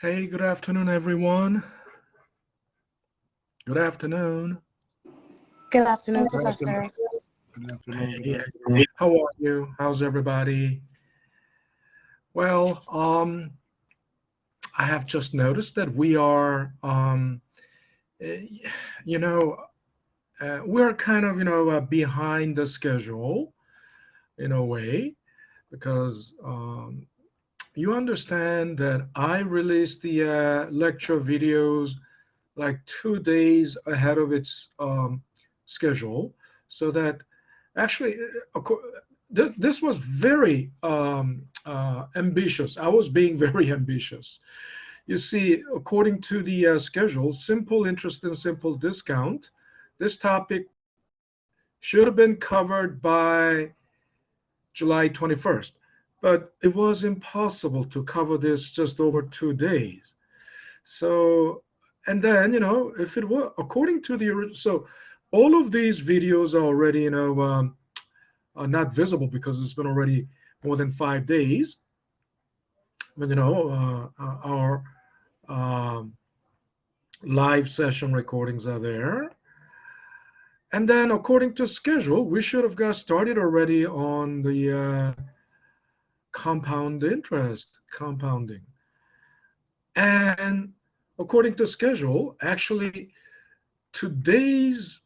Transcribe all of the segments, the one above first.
Hey, good afternoon, everyone. Good afternoon. Good afternoon, Good afternoon. Professor. Good afternoon. Good Hey, afternoon. how are you? How's everybody? Well, I have just noticed that we are, eh, you know, we're kind of, behind the schedule in a way because you understand that I released the lecture videos like 2 days ahead of its schedule, so that actually, this was very ambitious. I was being very ambitious. You see, according to the schedule, simple interest and simple discount, this topic should have been covered by July 21st, but it was impossible to cover this just over 2 days. So, and then, if it were according to the original, so all of these videos are already, are not visible because it's been already more than 5 days. But, our um, live session recordings are there. And then, according to schedule, we should have got started already on the compound interest compounding. And according to schedule, actually, today's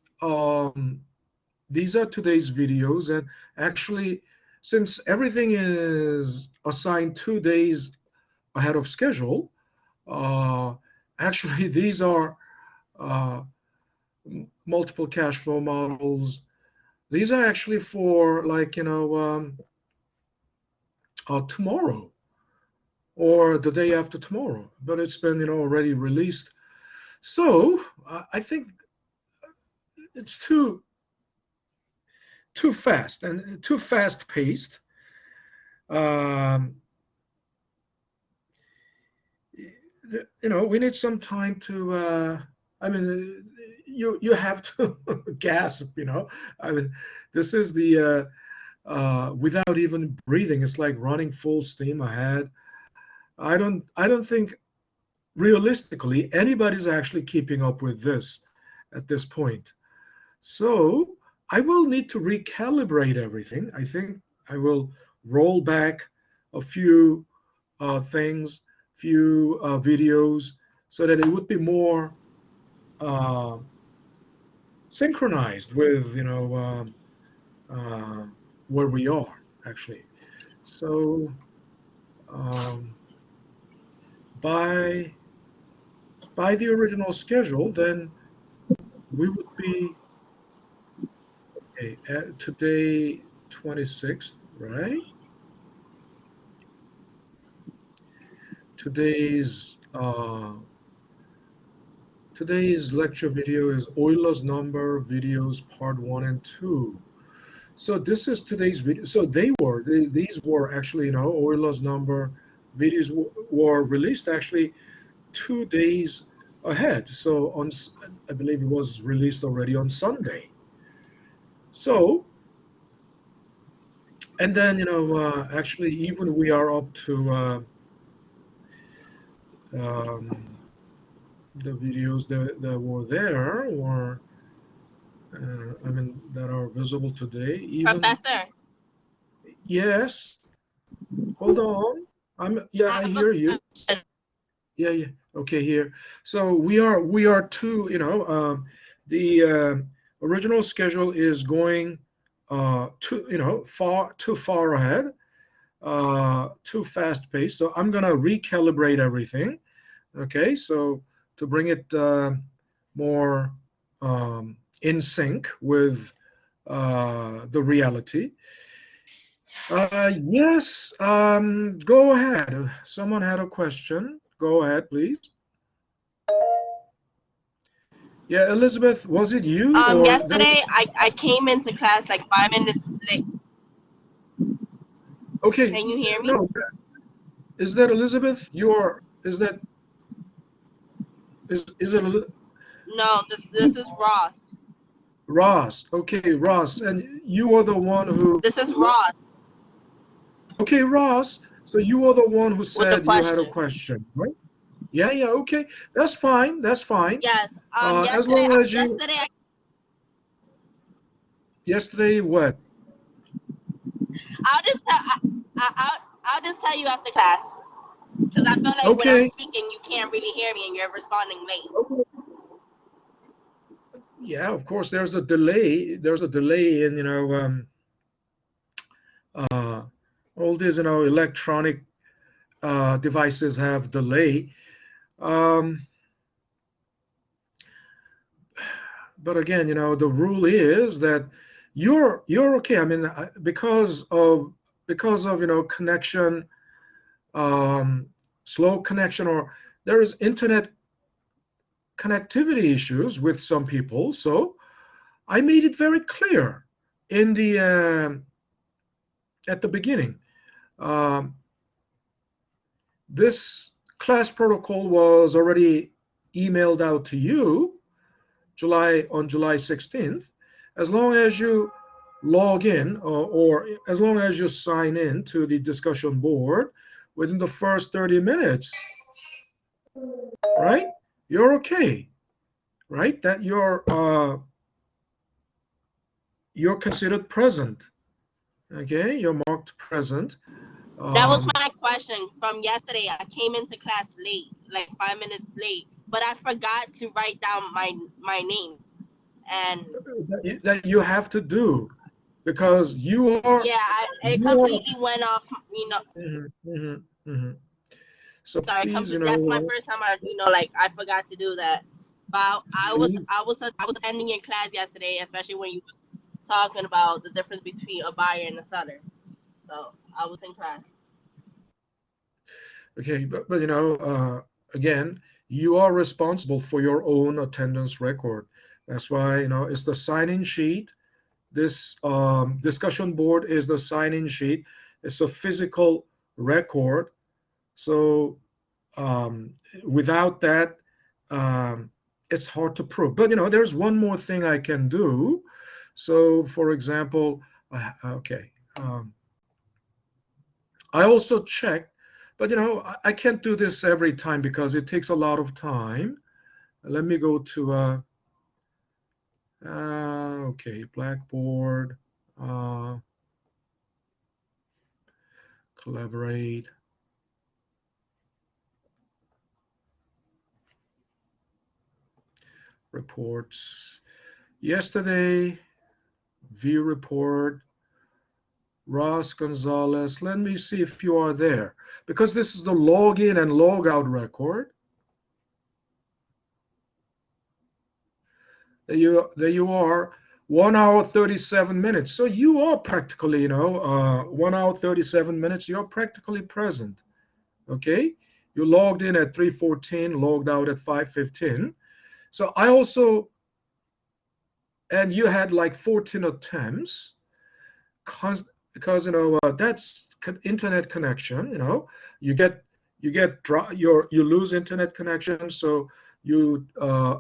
these are today's videos, and actually, since everything is assigned 2 days ahead of schedule, uh, actually these are uh, multiple cash flow models. These are actually for, like, tomorrow or the day after tomorrow, but it's been, already released. So I think it's too fast and too fast paced. Um, we need some time to. I mean, you have to gasp. I mean, this is the without even breathing. It's like running full steam ahead. I don't think realistically anybody's actually keeping up with this at this point. So I will need to recalibrate everything. I think I will roll back a few things, few videos, so that it would be more uh, synchronized with, uh, where we are actually. So um, by the original schedule, then we would be at today 26th, right? Today's today's lecture video is Euler's number videos part 1 and 2. So this is today's video. So these were actually, Euler's number videos were released actually 2 days ahead. So I believe it was released already on Sunday. So, and then, actually, even we are up to um, the videos that were there, or I mean, that are visible today. Even Professor, yes, hold on. Yeah, I I have a hear you. question. Yeah, yeah. Okay, here. So we are too, the original schedule is going too far ahead, too fast paced. So I'm gonna recalibrate everything. Okay, so to bring it more in sync with the reality. Yes, go ahead. Someone had a question. Go ahead, please. Yeah, Elizabeth, was it you or there was? Yesterday I came into class like 5 minutes late. Okay, Can you hear me? no, is that Elizabeth? Is it No, this is Ross. Ross? Okay, Ross, and you are the one who. This is Ross Okay, Ross. So you are the one who with the said you had a question. question, right? Yeah, yeah, okay. That's fine. That's fine. Yes. As long as you, Yesterday, yesterday, what? I'll just tell, I'll just tell you after class because I feel like when I'm Okay. speaking, you can't really hear me and you're responding late. Yeah, of course, there's a delay. There's a delay in, uh, all these, electronic devices have delay. Um, but again, the rule is that you're okay. I mean, because of connection, um, slow connection, or there is internet connectivity issues with some people. So I made it very clear in the at the beginning. Um, this class protocol was already emailed out to you on July 16th. As long as you log in, or as long as you sign in to the discussion board within the first 30 minutes, right? You're okay, right? That you're considered present. Okay, you're marked present. That was Um, my question from yesterday. I came into class late, like 5 minutes late, but I forgot to write down my name. And that you have to do because yeah, it you are. completely went off. You know, Mhm, mhm, mhm. So sorry, please, that's my first time. Like I forgot to do that. But please. I was attending your class yesterday, especially when you was talking about the difference between a buyer and a seller. So I was in class. Okay, but again, you are responsible for your own attendance record. That's why it's the sign-in sheet. This discussion board is the sign-in sheet. It's a physical record. So um, without that, um, it's hard to prove. But there's one more thing I can do. So, for example, okay, I also check, but I can't do this every time because it takes a lot of time. Let me go to okay, Blackboard, uh, collaborate, reports. Yesterday, view report, Ross Gonzalez. Let me see if you are there because this is the login and logout record. There you are. 1 hour 37 minutes. So you are practically, 1 hour 37 minutes. You're practically present. Okay. You logged in at 3:14, logged out at 5:15. So I also, and you had like 14 attempts because that's internet connection. You lose internet connection, so you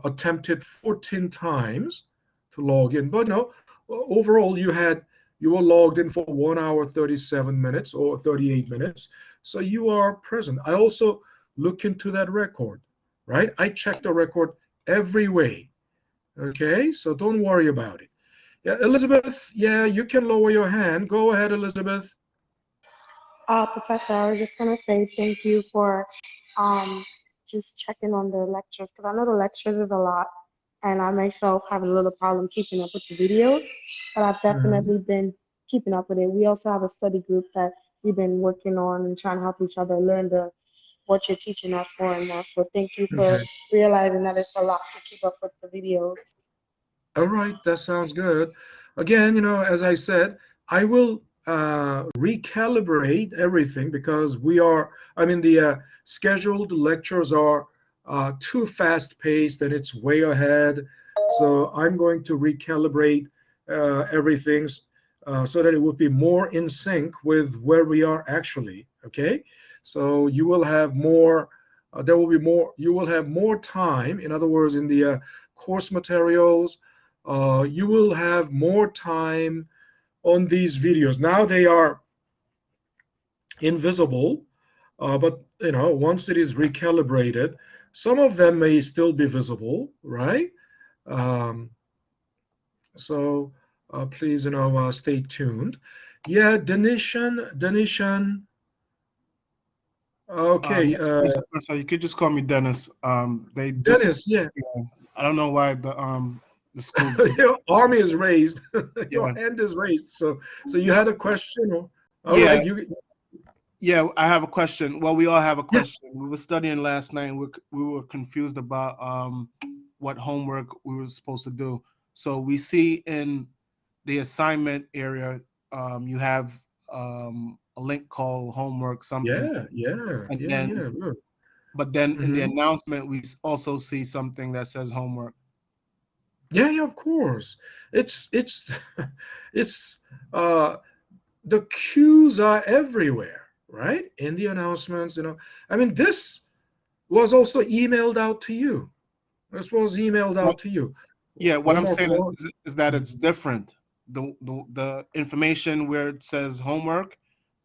attempted 14 times to log in, but overall you were logged in for 1 hour 37 minutes or 38 minutes, so you are present. I also look into that record, right? I check the record every way. Okay, so don't worry about it. Yeah, Elizabeth, yeah, you can lower your hand. Go ahead, Elizabeth. Professor, I was just gonna say thank you for um, just checking on the lectures because I know the lectures is a lot, and I myself have a little problem keeping up with the videos, but I've Mhm. definitely been keeping up with it. We also have a study group that we've been working on and trying to help each other learn what you're teaching us more and more. So thank you for Okay. realizing that it's a lot to keep up with the videos. All right, that sounds good. Again, as I said, I will recalibrate everything because I mean, the scheduled lectures are too fast paced and it's way ahead. So I'm going to recalibrate everything so that it would be more in sync with where we are actually. Okay. So there will be more, you will have more time. In other words, in the course materials, you will have more time on these videos. Now they are invisible, but once it is recalibrated, some of them may still be visible, right? Um, so please, stay tuned. Yeah, Denishan. Okay, Yes, so you could just call me Dennis. They just, Dennis. Yeah, yeah, I don't know why the school. your arm is raised. Your Yeah, hand is raised. So you had a question. All yeah, right, you. yeah. I have a question. Well, we all have a Yeah, question. We were studying last night, and we were confused about what homework we were supposed to do. So we see in the assignment area, you have a link called homework something, yeah, yeah, and yeah, then yeah. Look. but then in the Hmm. announcement we also see something that says homework. Yeah, yeah, of course. It's it's uh the cues are everywhere, right? In the announcements, I mean, this was also emailed out to you. This was emailed What? out to you. Yeah, what I'm Homework saying one. is that it's Mhm. different. The information where it says homework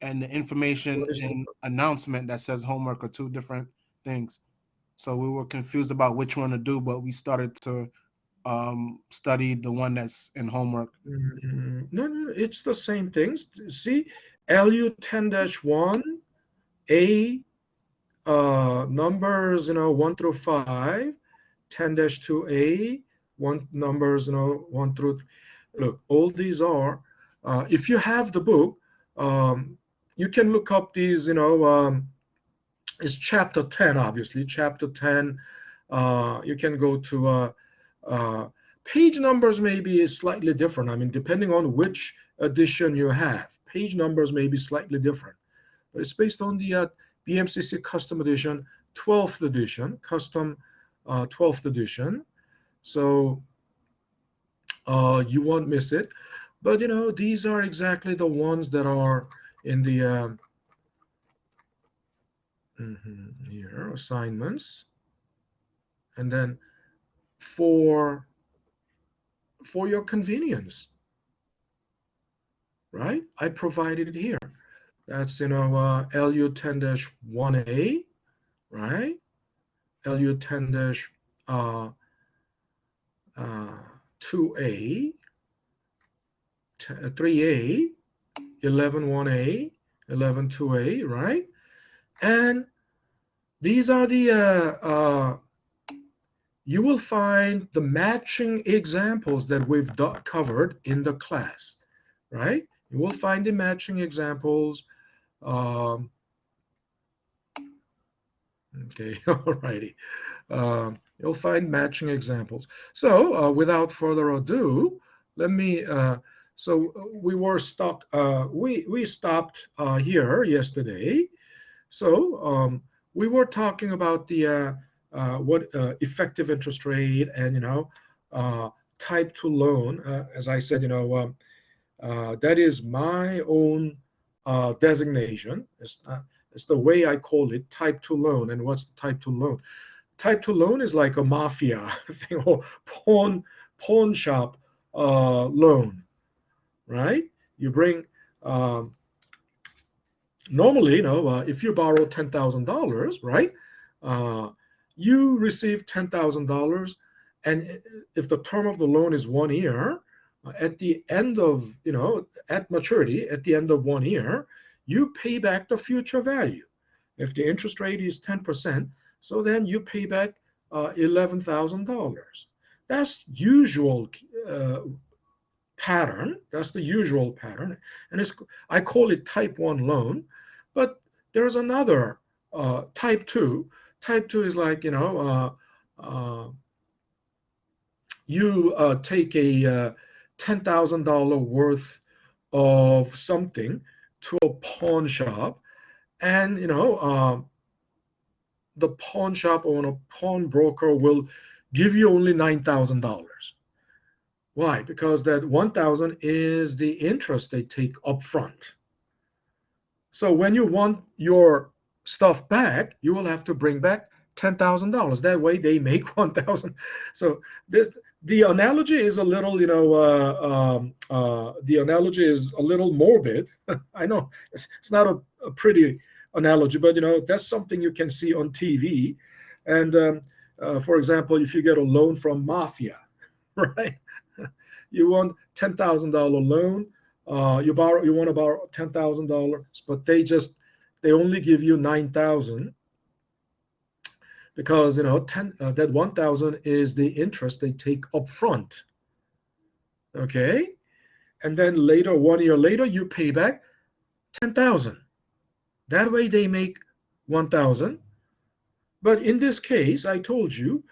and the information in announcement that says homework are two different things. So we were confused about which one to do, but we started to study the one that's in homework. No, no, it's the same things. See, LU 10-1, A, numbers, 1 through 5, 10-2A, numbers, 1 through. Look, all these are, if you have the book, um, you can look up these, it's chapter 10, obviously. Chapter 10, you can go to uh, page numbers may be slightly different. I mean, depending on which edition you have, page numbers may be slightly different. But it's based on the BMCC Custom Edition, 12th edition, custom 12th edition. So you won't miss it. But these are exactly the ones that are in the here assignments, and then for your convenience, right? I provided it here. That's LU 10-1A, right? LU 10-2A, 3A, 11-1A, 11-2A, right? And these are the you will find the matching examples that we've covered in the class, right? You will find the matching examples. Um, okay, all righty. You'll find matching examples. So without further ado, let me, so we were stuck, we stopped here yesterday. So we were talking about the what effective interest rate and uh, type 2 loan. As I said, that is my own designation. It's the way I call it, type 2 loan. And what's the type 2 loan? Type 2 loan is like a mafia thing or pawn shop loan, right? You bring um, normally, if you borrow $10,000, right, uh, you receive $10,000, and if the term of the loan is 1 year, at the end of, at maturity, at the end of 1 year, you pay back the future value. If the interest rate is 10%, so then you pay back $11,000. That's usual pattern. That's the usual pattern, and I call it type 1 loan. But there's another type 2. Type 2 is like you take a $10,000 worth of something to a pawn shop, and the pawn shop owner, pawnbroker will give you only $9,000. Why? Because that 1,000 is the interest they take up front. So when you want your stuff back, you will have to bring back $10,000. That way they make 1,000. So the analogy is a little, the analogy is a little morbid. I know it's not a pretty analogy, but that's something you can see on TV. And for example, if you get a loan from mafia, right? You want $10,000 loan. You want to borrow $10,000, but they only give you 9,000 because that 1,000 is the interest they take up front. Okay, and then later, 1 year later, you pay back 10,000. That way they make 1,000. But in this case, I told you,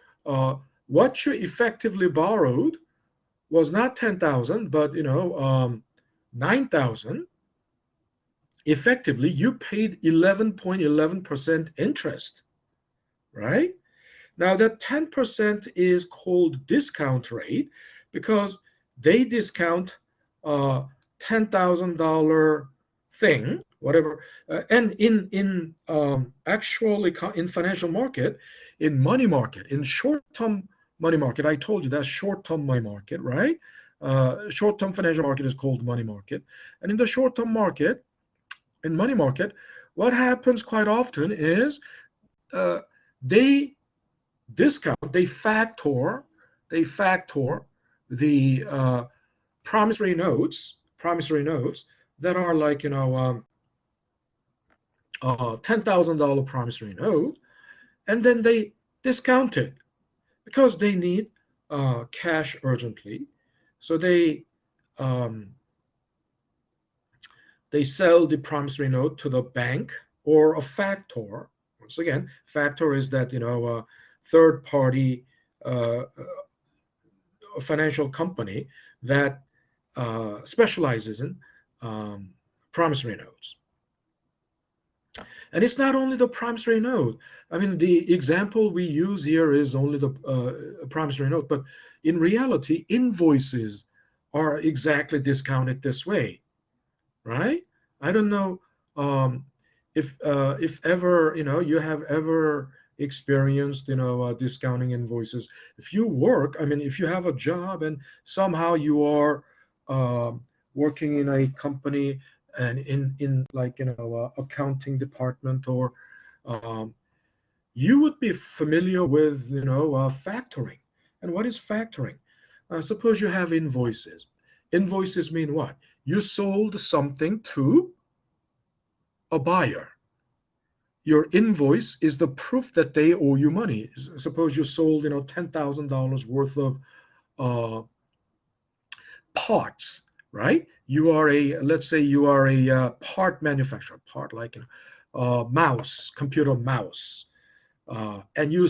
what you effectively borrowed was not 10,000, but 9,000. Effectively, you paid 11.11% interest, right? Now that 10% is called discount rate because they discount $10,000 thing, whatever. And in actually in financial market, in money market, in short-term money market, I told you that's short-term money market, right? Short-term financial market is called money market. And in the short-term market, in money market, what happens quite often is they discount, they factor the promissory notes that are like $10,000 promissory note, and then they discount it because they need cash urgently. So they sell the promissory note to the bank or a factor. Once again, factor is that third party financial company that specializes in promissory notes. And it's not only the promissory note. I mean, the example we use here is only the promissory note, but in reality, invoices are exactly discounted this way, right? I don't know if ever you have ever experienced discounting invoices. If you work, I mean, if you have a job and somehow you are working in a company and in like accounting department, or you would be familiar with factoring. And what is factoring? Suppose you have invoices. Invoices mean what? You sold something to a buyer. Your invoice is the proof that they owe you money. Suppose you sold $10,000 worth of parts, right? Let's say you are a part manufacturer, part like mouse, computer mouse, and you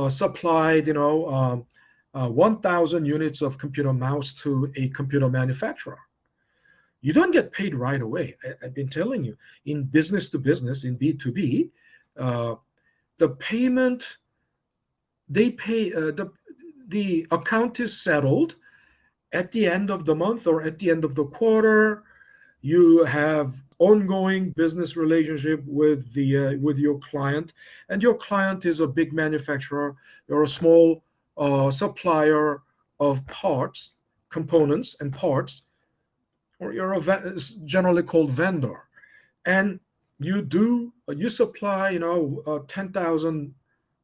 supplied 1,000 units of computer mouse to a computer manufacturer. You don't get paid right away. I've been telling you, in business to business, in B2B, the payment, they pay, the account is settled at the end of the month or at the end of the quarter. You have ongoing business relationship with your client, and your client is a big manufacturer. You're a small supplier of parts, components, and parts, or you're generally called vendor, and you supply 10,000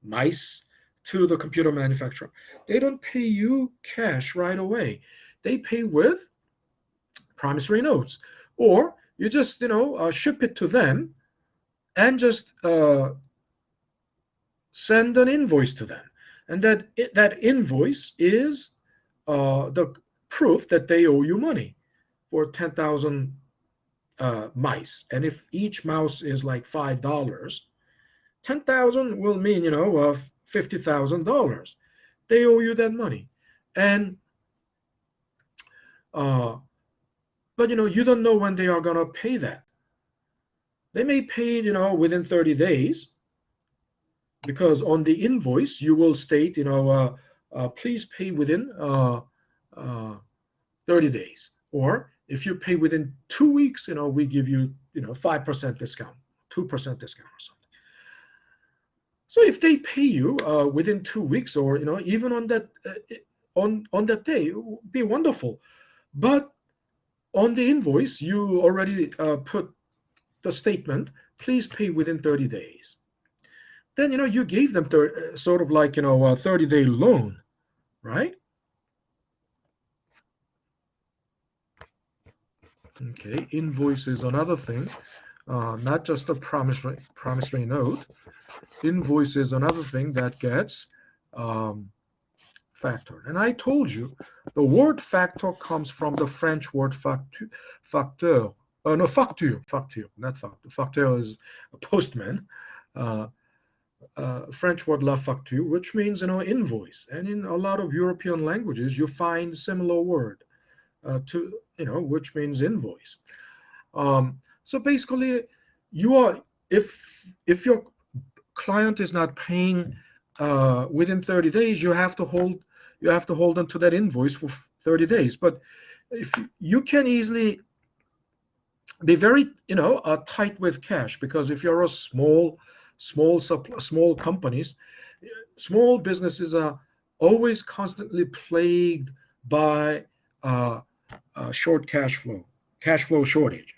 mice to the computer manufacturer. They don't pay you cash right away. They pay with promissory notes, or you just ship it to them and just send an invoice to them, and that invoice is the proof that they owe you money for 10,000 mice. And if each mouse is like $5, 10,000 will mean $50,000. They owe you that money, and but you don't know when they are gonna pay that. They may pay within 30 days, because on the invoice you will state please pay within 30 days, or if you pay within 2 weeks, we give you 5% discount, 2% discount or something. So if they pay you within 2 weeks, or even on that day, it would be wonderful. But on the invoice, you already put the statement please pay within 30 days. Then, you gave them sort of like, a 30-day loan, right? Okay, invoice is another thing, not just a promissory note. Invoice is another thing that gets factored. And I told you, the word factor comes from the French word facteur. No, facture, not factor. Facteur is a postman. French word la facture, which means, invoice. And in a lot of European languages, you find similar word to, which means invoice. So basically, if your client is not paying within 30 days, you have to hold on to that invoice for 30 days. But if you can easily be very tight with cash, because if you're a small companies, small businesses are always constantly plagued by short cash flow shortage.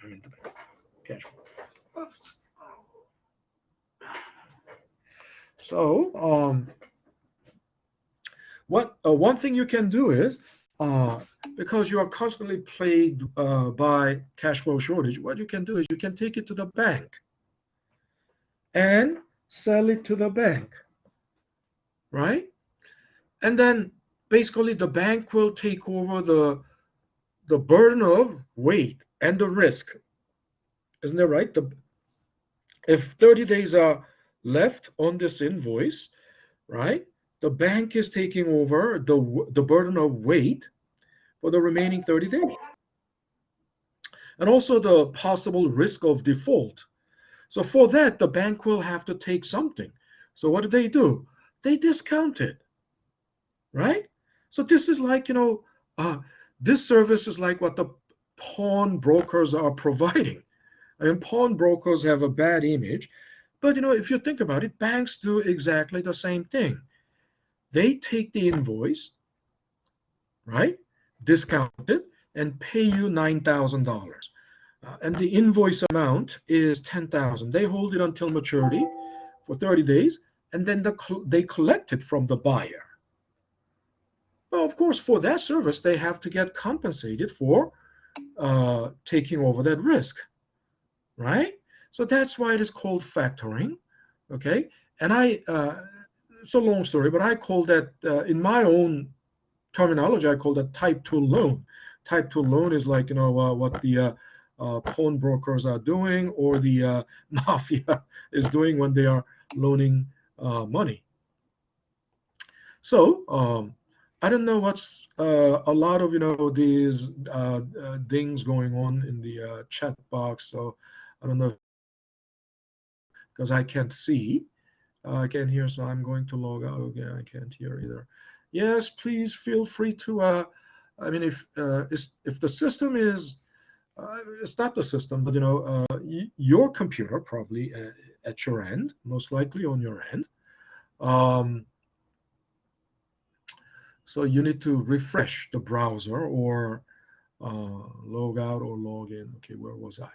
Cash flow. So one thing you can do is, because you are constantly plagued by cash flow shortage, what you can do is you can take it to the bank and sell it to the bank, right? And then basically the bank will take over the burden of weight and the risk. Isn't that right? If 30 days are left on this invoice, right, the bank is taking over the burden of weight for the remaining 30 days. And also the possible risk of default. So for that, the bank will have to take something. So what do? They discount it, right? So this is like, this service is like what the pawn brokers are providing. I mean, pawn brokers have a bad image, but if you think about it, banks do exactly the same thing. They take the invoice, right, discount it, and pay you $9,000. And the invoice amount is $10,000. They hold it until maturity for 30 days, and then they collect it from the buyer. Well, of course, for that service, they have to get compensated for taking over that risk, right? So that's why it is called factoring, okay? And it's a long story, but I call that, in my own terminology, I call that type 2 loan. Type 2 loan is like, what the pawn brokers are doing, or the mafia is doing when they are loaning money. So I don't know what's a lot of these things going on in the chat box. So I don't know, because I can't see. I can't hear, so I'm going to log out again. I can't hear either. Yes, please feel free to. I mean, if the system is, it's not the system, but your computer probably at your end, most likely on your end. So you need to refresh the browser, or log out or log in. Okay, where was I?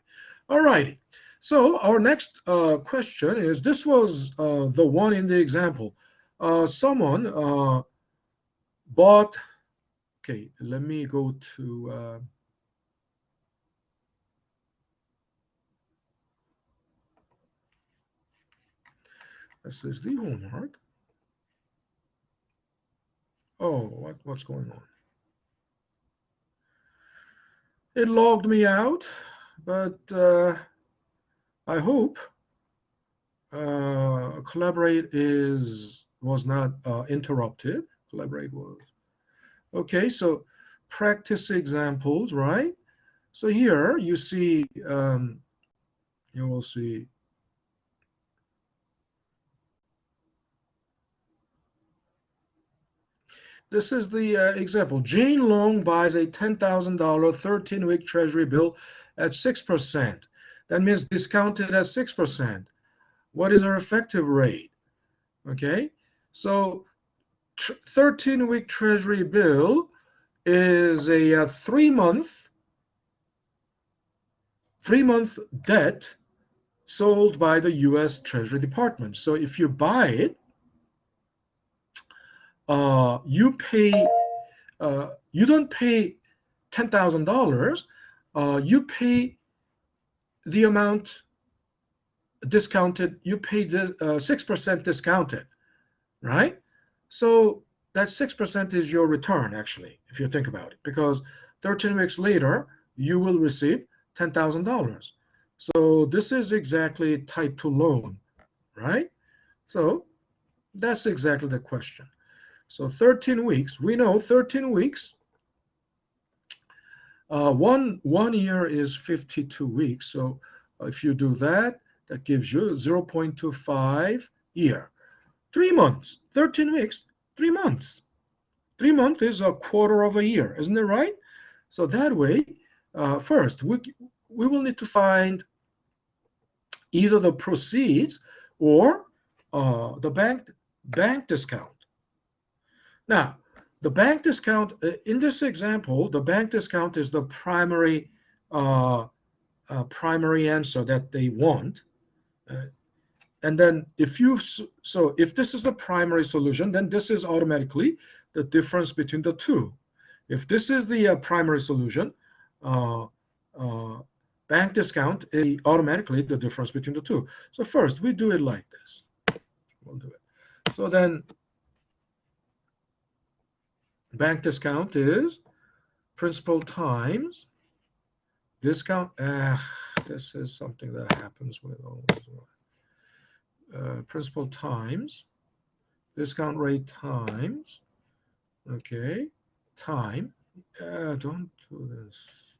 All righty. So our next question is, this was the one in the example. Someone bought, okay, let me go to, this is the homework. Oh, what's going on? It logged me out, but I hope Collaborate was not interrupted. Collaborate was. Okay, so practice examples, right? So here you see, you will see. This is the example. Jane Long buys a $10,000 13-week Treasury bill at 6%. That means discounted at 6%. What is her effective rate? Okay, so 13-week Treasury bill is a 3-month debt sold by the U.S. Treasury Department. So if you buy it, you pay. You don't pay $10,000. You pay the amount discounted. You pay the 6% discounted, right? So that 6% is your return, actually, if you think about it, because 13 weeks later you will receive $10,000. So this is exactly type 2 loan, right? So that's exactly the question. So 13 weeks, we know 13 weeks, one year is 52 weeks. So if you do that, that gives you 0.25 year. 3 months, 13 weeks, 3 months. 3 months is a quarter of a year, isn't it right? So that way, first, we will need to find either the proceeds or the bank discount. Now, the bank discount, in this example, the bank discount is the primary answer that they want. And then if this is the primary solution, then this is automatically the difference between the two. If this is the primary solution, bank discount is automatically the difference between the two. So first, we do it like this. We'll do it. So then bank discount is principal times discount. This is something that happens with always. Principal times discount rate times, okay, time. Don't do this.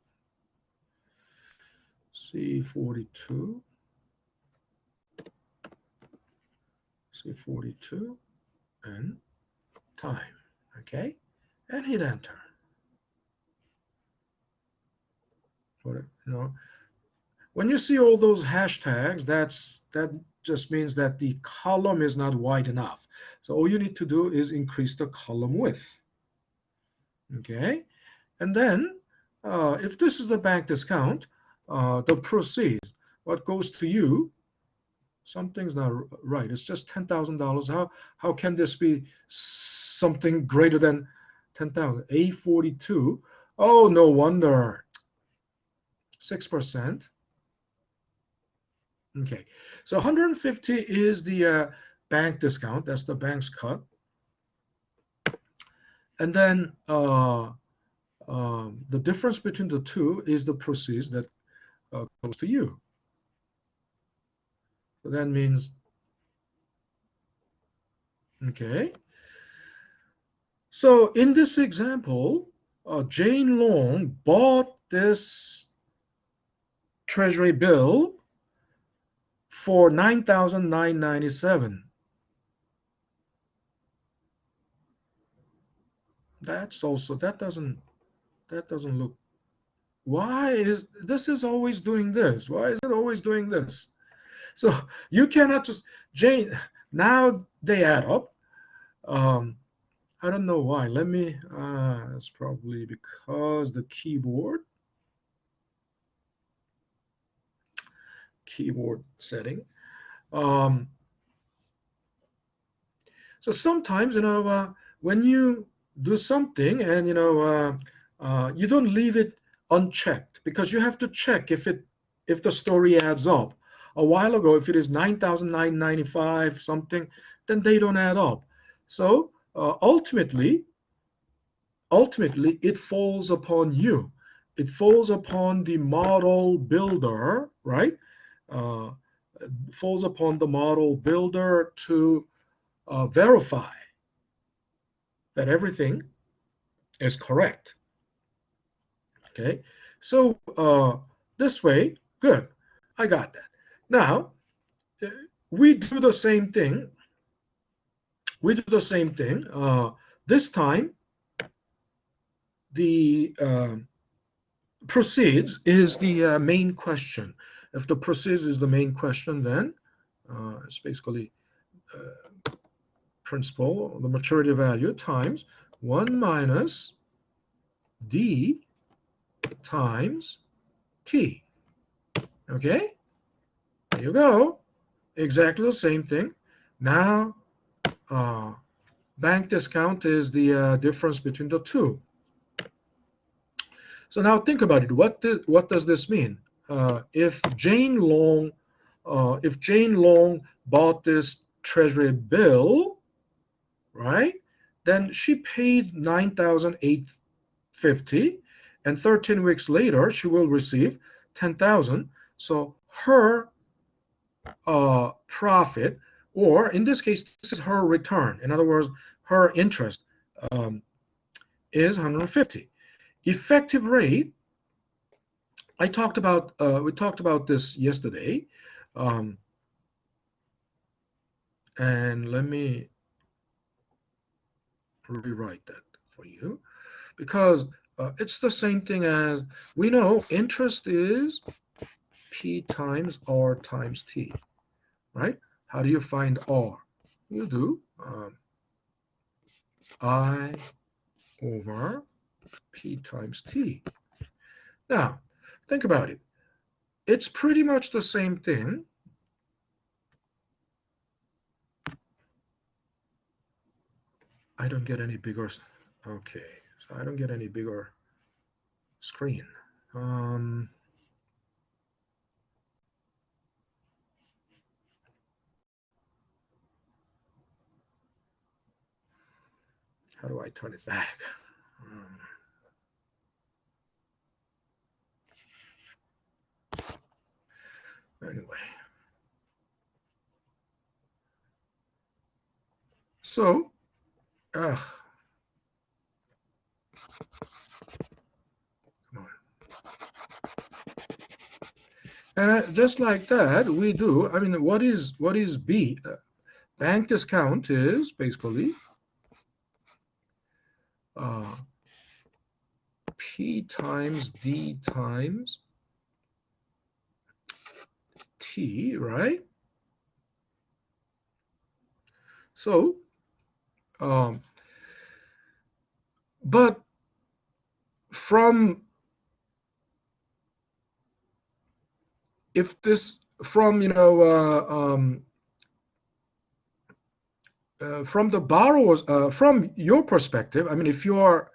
C42, C42, and time, okay, and hit enter. When you see all those hashtags, that just means that the column is not wide enough. So all you need to do is increase the column width. Okay, and then if this is the bank discount, the proceeds, what goes to you, something's not right. It's just $10,000. How can this be something greater than 10,000? A42. Oh, no wonder. 6%. Okay, so 150 is the bank discount. That's the bank's cut. And then the difference between the two is the proceeds that goes to you. So that means, okay. So in this example, Jane Long bought this treasury bill for $9,997. That doesn't look. Why is this always doing this? Why is it always doing this? So you cannot just Jane. Now they add up. I don't know why. Let me. It's probably because the keyboard setting. So sometimes, when you do something and, you don't leave it unchecked, because you have to check if the story adds up. A while ago, if it is 9,995 something, then they don't add up. So ultimately, it falls upon you. It falls upon the model builder, right? Falls upon the model builder to verify that everything is correct. Okay, so this way, good, I got that. Now, we do the same thing. This time, the proceeds is the main question. If the proceeds is the main question, then it's basically principal, the maturity value, times 1 minus D times T. Okay? There you go. Exactly the same thing. Now, bank discount is the difference between the two. So now think about it. What does this mean? If Jane Long bought this treasury bill, right? Then she paid 9,850, and 13 weeks later she will receive 10,000. So her profit, or in this case, this is her return. In other words, her interest is 150. Effective rate. We talked about this yesterday, and let me rewrite that for you, because it's the same thing as we know interest is P times R times T, right? How do you find R? You do I over P times T. Now, think about it. It's pretty much the same thing. I don't get any bigger. Okay, so I don't get any bigger screen. How do I turn it back? Anyway. So, come on. And just like that, we do. I mean, what is B? Bank discount is basically P times D times T, right? So, but from if this from from the borrower's from your perspective, I mean, if you are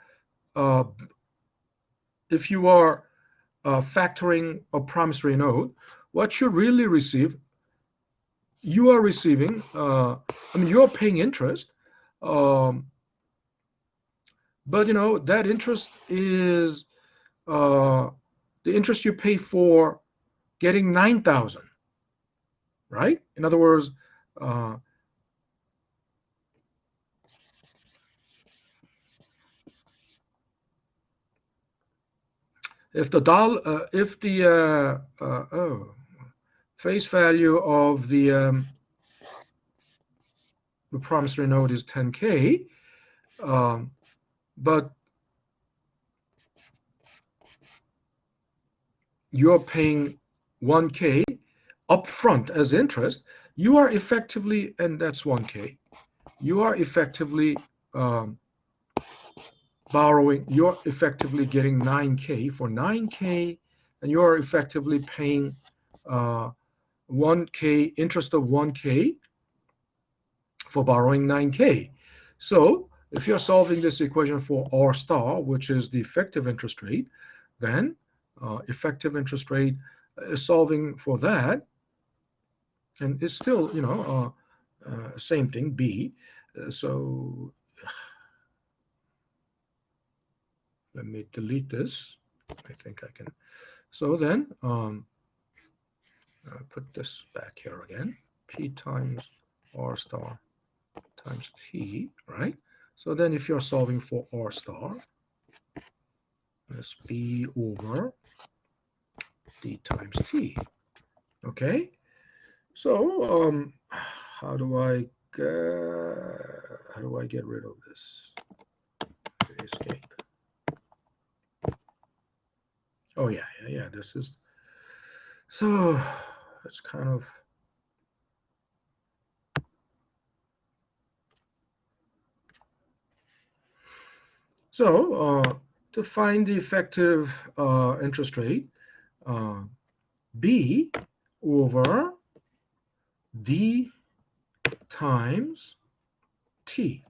factoring a promissory note, what you really receive, you are receiving. I mean, you are paying interest, but that interest is the interest you pay for getting 9,000, right? In other words, if the face value of the promissory note is 10K, but you're paying 1K upfront as interest, you are effectively, and that's 1K, you are effectively borrowing, you're effectively getting 9K for 9K, and you're effectively paying 1K, interest of 1K for borrowing 9K. So if you're solving this equation for R star, which is the effective interest rate, then effective interest rate is solving for that, and it's still, same thing, B. So let me delete this. I think I can. So then, put this back here again. P times R star times T, right? So then if you're solving for R star, that's B over D times T. Okay? So how do I get rid of this? Escape. Oh yeah. This is, so it's kind of, so to find the effective interest rate, B over D times T.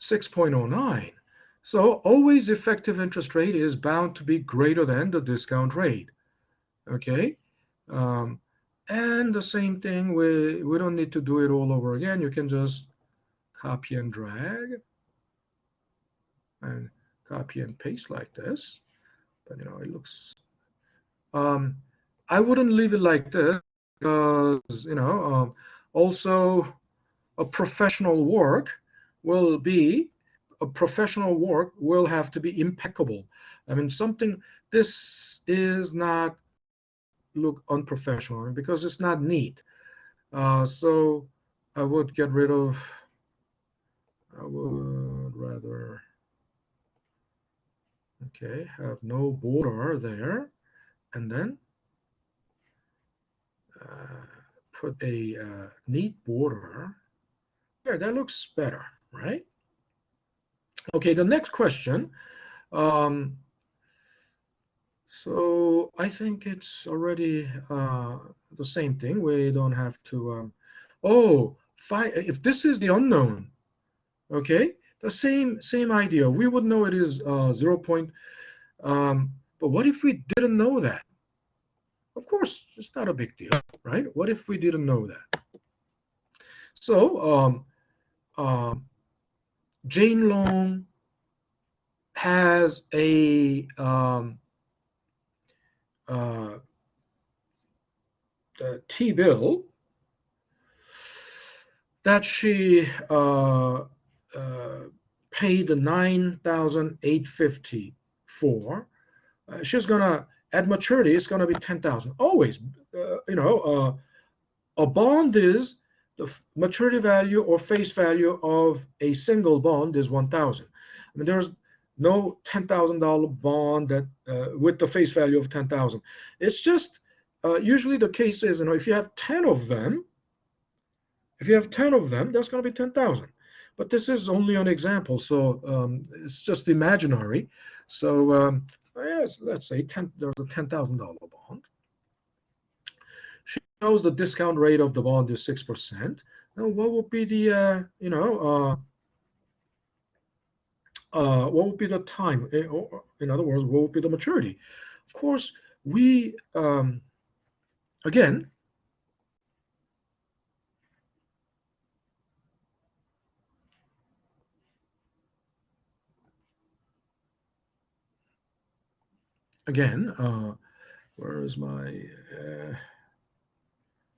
6.09. So always effective interest rate is bound to be greater than the discount rate. Okay? And the same thing, we don't need to do it all over again. You can just copy and drag and copy and paste like this. But you know, it looks, I wouldn't leave it like this because, you know, also a professional work will have to be impeccable. I mean, this is not look unprofessional because it's not neat. So I would rather, okay, have no border there, and then put a neat border. There, that looks better, right? Okay, the next question. So I think it's already the same thing. We don't have to. If this is the unknown, okay, the same idea. We would know it is 0. But what if we didn't know that? Of course, it's not a big deal, right? What if we didn't know that? So Jane Long has a T-bill that she paid $9,850 for. She's gonna, at maturity, it's gonna be $10,000. Always, a bond is the maturity value or face value of a single bond is 1,000. I mean, there's no $10,000 bond that with the face value of 10,000. It's just usually the case is, if you have 10 of them, that's going to be 10,000. But this is only an example, so it's just imaginary. So yes, let's say there's a $10,000 bond. She knows the discount rate of the bond is 6%. Now, what would be the what would be the time? In other words, what would be the maturity? Of course, we again. Where is my?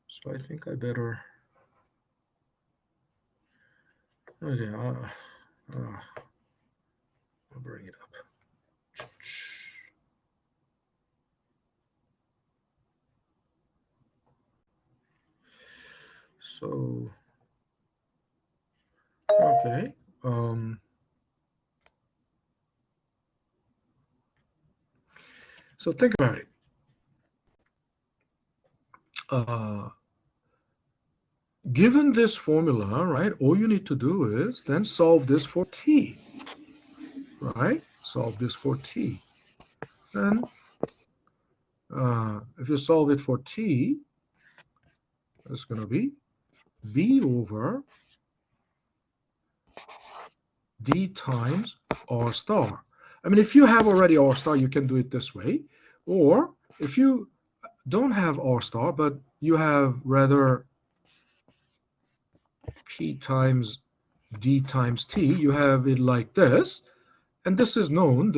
So I think I better. Okay, I'll bring it up. So, okay. So think about it. Given this formula, right, all you need to do is then solve this for t, right? Solve this for t. Then if you solve it for t, it's going to be b over d times r star. I mean, if you have already r star, you can do it this way. Or if you don't have r star, but you have rather p times d times t, you have it like this. And this is known,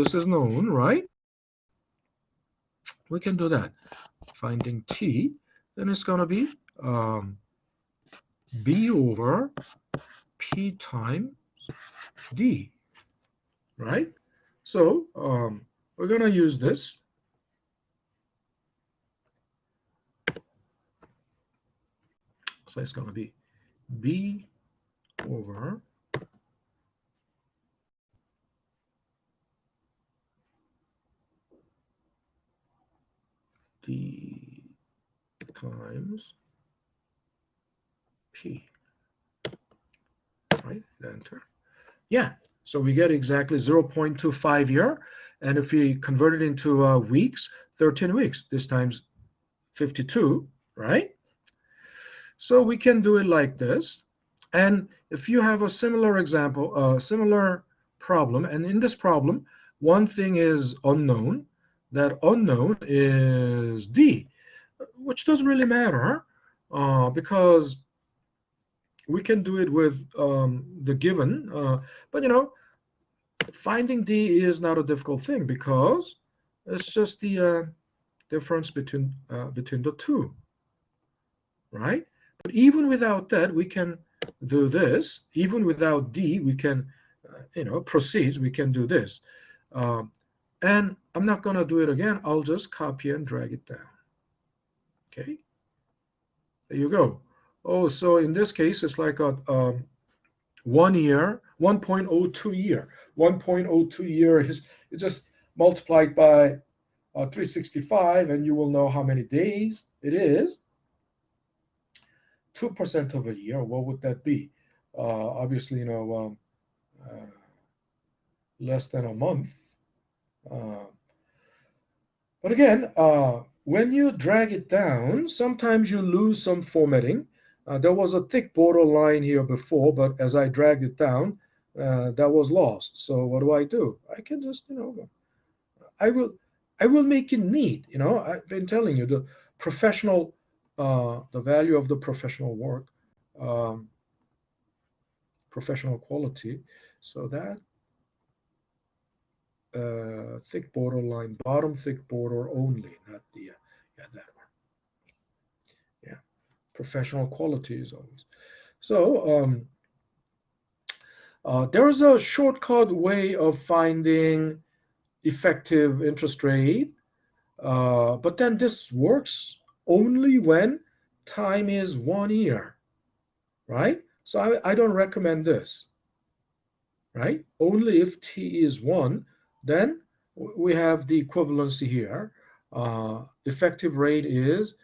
right? We can do that. Finding t, then it's going to be b over p times d, right? So we're going to use this. So it's going to be b over d times p, right? Enter. Yeah, so we get exactly 0.25 year. And if we convert it into weeks, 13 weeks. This times 52, right? So we can do it like this. And if you have a similar example, a similar problem, and in this problem, one thing is unknown. That unknown is D, which doesn't really matter because we can do it with the given. But finding D is not a difficult thing because it's just the difference between the two, right? But even without that, we can do this. Even without D, we can, proceed. We can do this. Um, and I'm not going to do it again. I'll just copy and drag it down. Okay, there you go. Oh, so in this case, it's like a 1 year, 1.02 year. 1.02 year is it's just multiplied by 365, and you will know how many days it is. 2% of a year, what would that be? Obviously, less than a month. But again, when you drag it down, sometimes you lose some formatting. There was a thick border line here before, but as I dragged it down, that was lost. So what do? I can just, I will, I will make it neat. I've been telling you the professional, the value of the professional work, um, professional quality. So that thick border line, bottom thick border only, not the, yeah, that one. Yeah, professional quality is always. So there's a shortcut way of finding effective interest rate, but then this works only when time is 1 year, right? So I don't recommend this, right? Only if t is 1, then we have the equivalency here. Effective rate is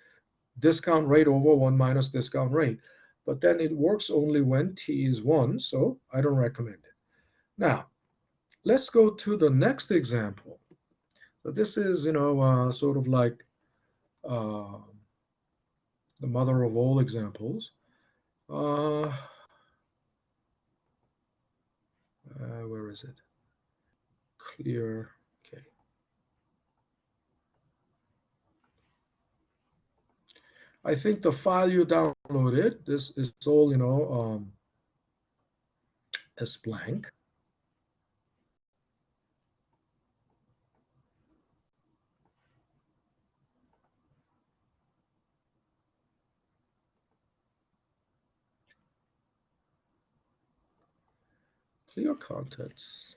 discount rate over 1 minus discount rate. But then it works only when t is 1, so I don't recommend it. Now, let's go to the next example. So this is, sort of like uh, the mother of all examples. Where is it? Clear. Okay. I think the file you downloaded, this is all, as blank. Clear contents.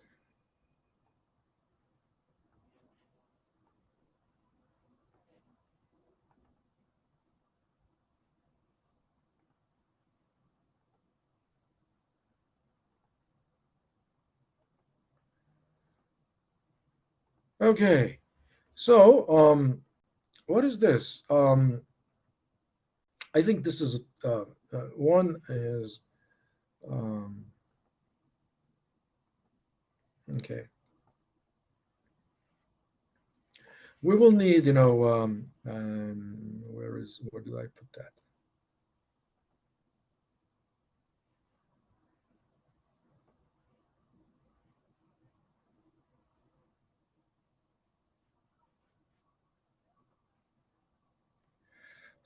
Okay, so what is this? I think this is one is okay. We will need, where did I put that?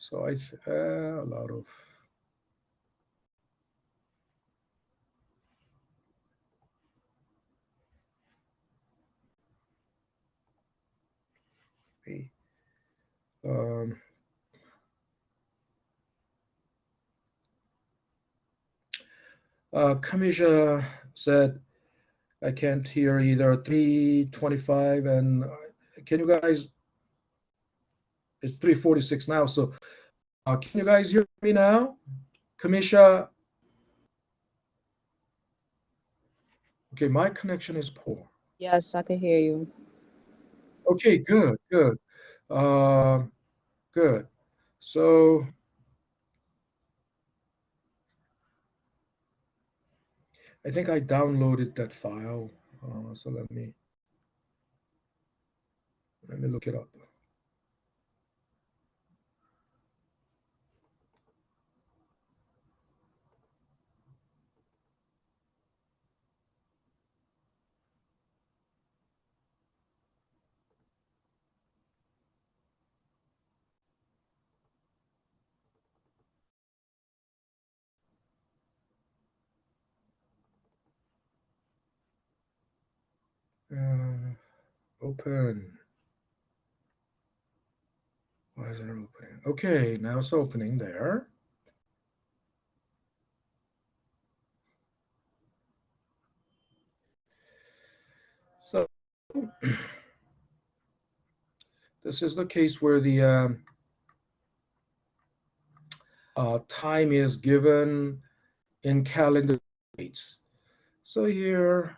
So I a lot of um, Kamisha said I can't hear either 325 and can you guys? It's 3:46 now, so can you guys hear me now? Kamisha. Okay, my connection is poor. Yes, I can hear you. Okay, good, good. Good. So I think I downloaded that file. So let me look it up. Open. Why isn't it opening? Okay, now it's opening there. So this is the case where the time is given in calendar dates. So here,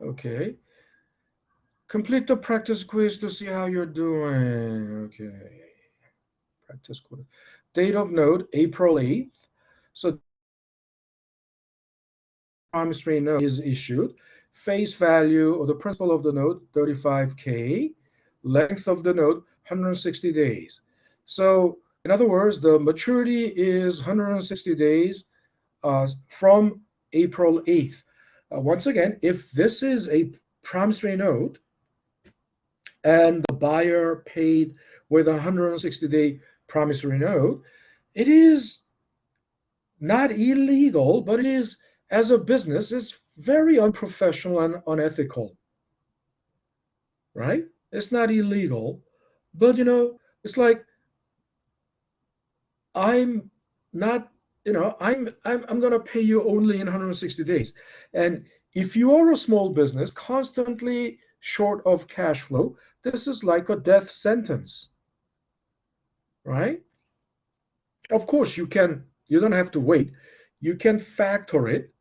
okay. Complete the practice quiz to see how you're doing. Okay. Practice quiz. Date of note, April 8th. So promissory note is issued. Face value or the principal of the note, 35K. Length of the note, 160 days. So in other words, the maturity is 160 days from April 8th. Once again, if this is a promissory note and the buyer paid with a 160-day promissory note, it is not illegal, but it is, as a business, it's very unprofessional and unethical, right? It's not illegal, but it's like I'm not, I'm going to pay you only in 160 days. And if you are a small business constantly short of cash flow, this is like a death sentence, right? Of course, you don't have to wait. You can factor it.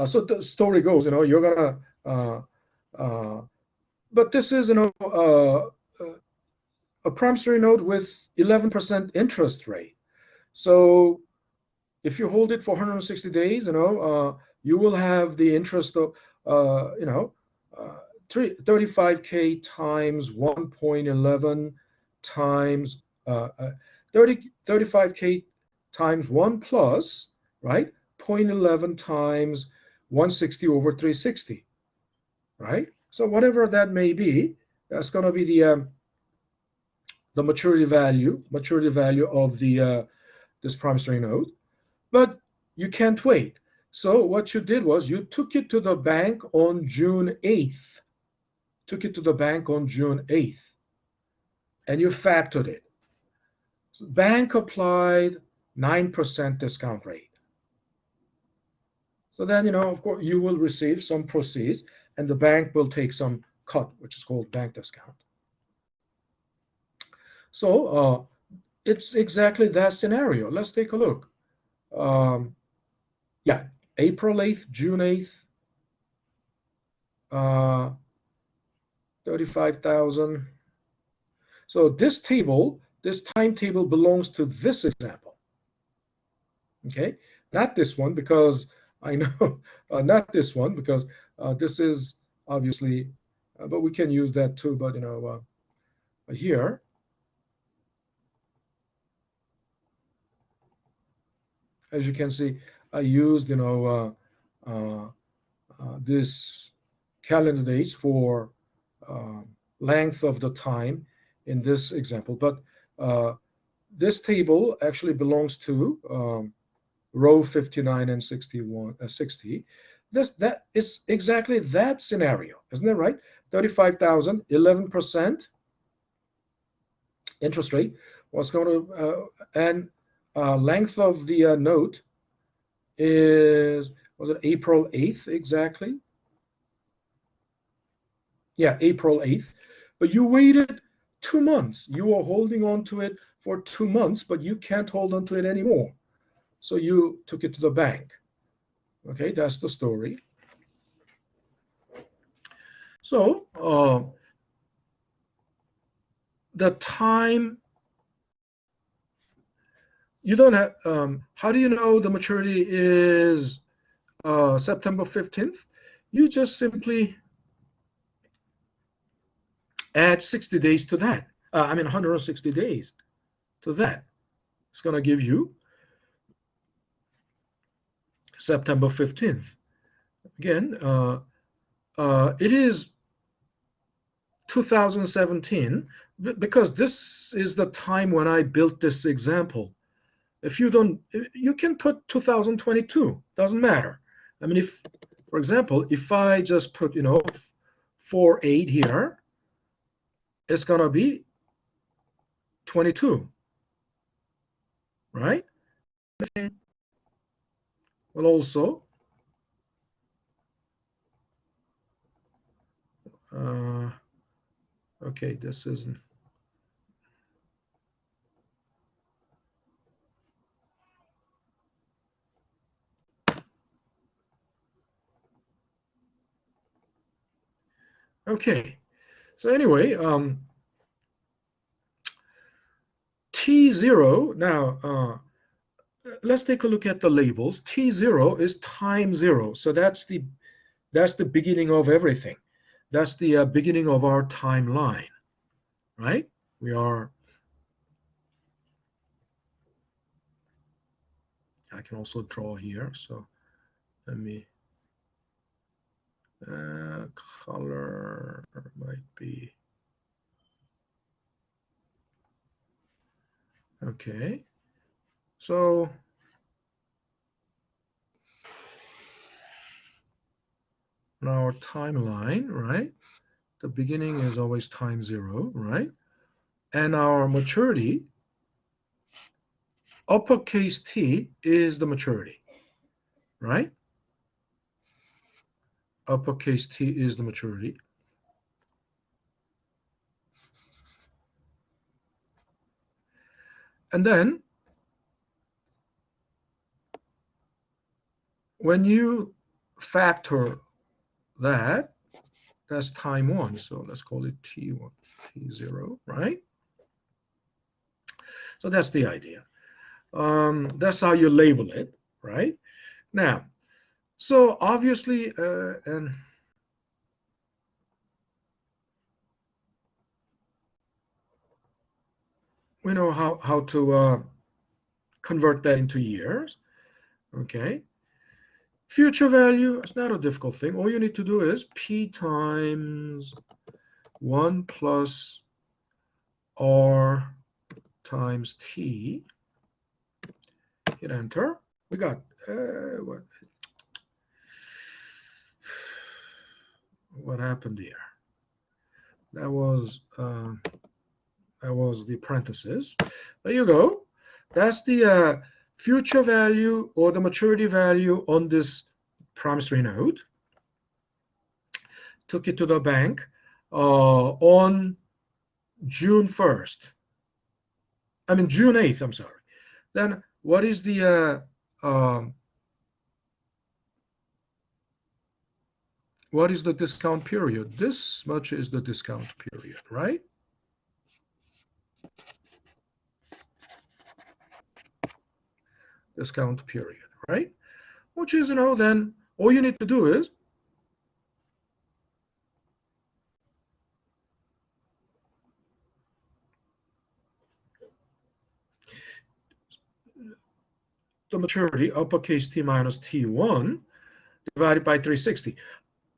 So the story goes, you're gonna, but this is, a promissory note with 11% interest rate. So if you hold it for 160 days, you will have the interest of, 35K times 1.11 times 35K times 1 plus, right? 0.11 times 160 over 360, right? So whatever that may be, that's going to be the maturity value of the this promissory note. But you can't wait. So what you did was you took it to the bank on June 8th. Took it to the bank on June 8th. And you factored it. So bank applied 9% discount rate. So then, of course, you will receive some proceeds, and the bank will take some cut, which is called bank discount. So it's exactly that scenario. Let's take a look. Yeah, April 8th, June 8th, 35,000. So this timetable belongs to this example. Okay, not this one, because I know, not this one, because this is obviously, but we can use that too. But here, as you can see, I used this calendar dates for length of the time in this example. But this table actually belongs to row 59 and 60. That is exactly that scenario, isn't it right? 35,000, 11% interest rate was going to, and length of the note was it April 8th exactly? Yeah, April 8th. But you waited 2 months. You were holding on to it for 2 months, but you can't hold on to it anymore. So you took it to the bank. Okay, that's the story. So the time, you don't have, how do you know the maturity is September 15th? You just simply add 60 days to that. 160 days to that. It's going to give you September 15th. Again, it is 2017, because this is the time when I built this example. If you don't, you can put 2022, doesn't matter. I mean, if, for example, if I just put, 48 here, it's going to be 22, right? Well, also, okay, this isn't. Okay, so anyway, T0, now let's take a look at the labels. T0 is time 0, so that's the beginning of everything. That's the beginning of our timeline, right? We are, I can also draw here, so let me, color might be, okay. So on our timeline, right? The beginning is always time 0, right? And our maturity, uppercase T is the maturity, right? Uppercase T is the maturity. And then when you factor that, that's time 1. So let's call it T1, T0, right? So that's the idea. That's how you label it, right? Now, so obviously, and we know how to convert that into years, okay? Future value is not a difficult thing. All you need to do is P times 1 plus R times T. Hit enter. We got what happened here? That was the parentheses. There you go. That's the future value or the maturity value on this promissory note. Took it to the bank on June 1st. I mean June 8th, I'm sorry. Then what is the discount period? This much is the discount period, right? Discount period, right? Which is, then all you need to do is the maturity, uppercase T minus T1, divided by 360.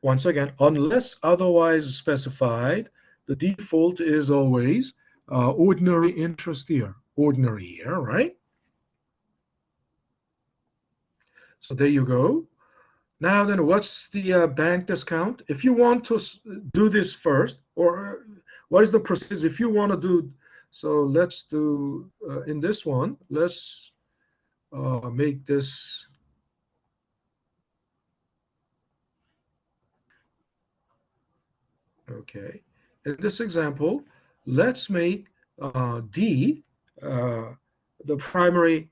Once again, unless otherwise specified, the default is always ordinary interest year, ordinary year, right? So there you go. Now then, what's the bank discount? If you want to do this first, or what is the process if you want to do, so let's do, in this one, let's make this, okay. In this example, let's make D the primary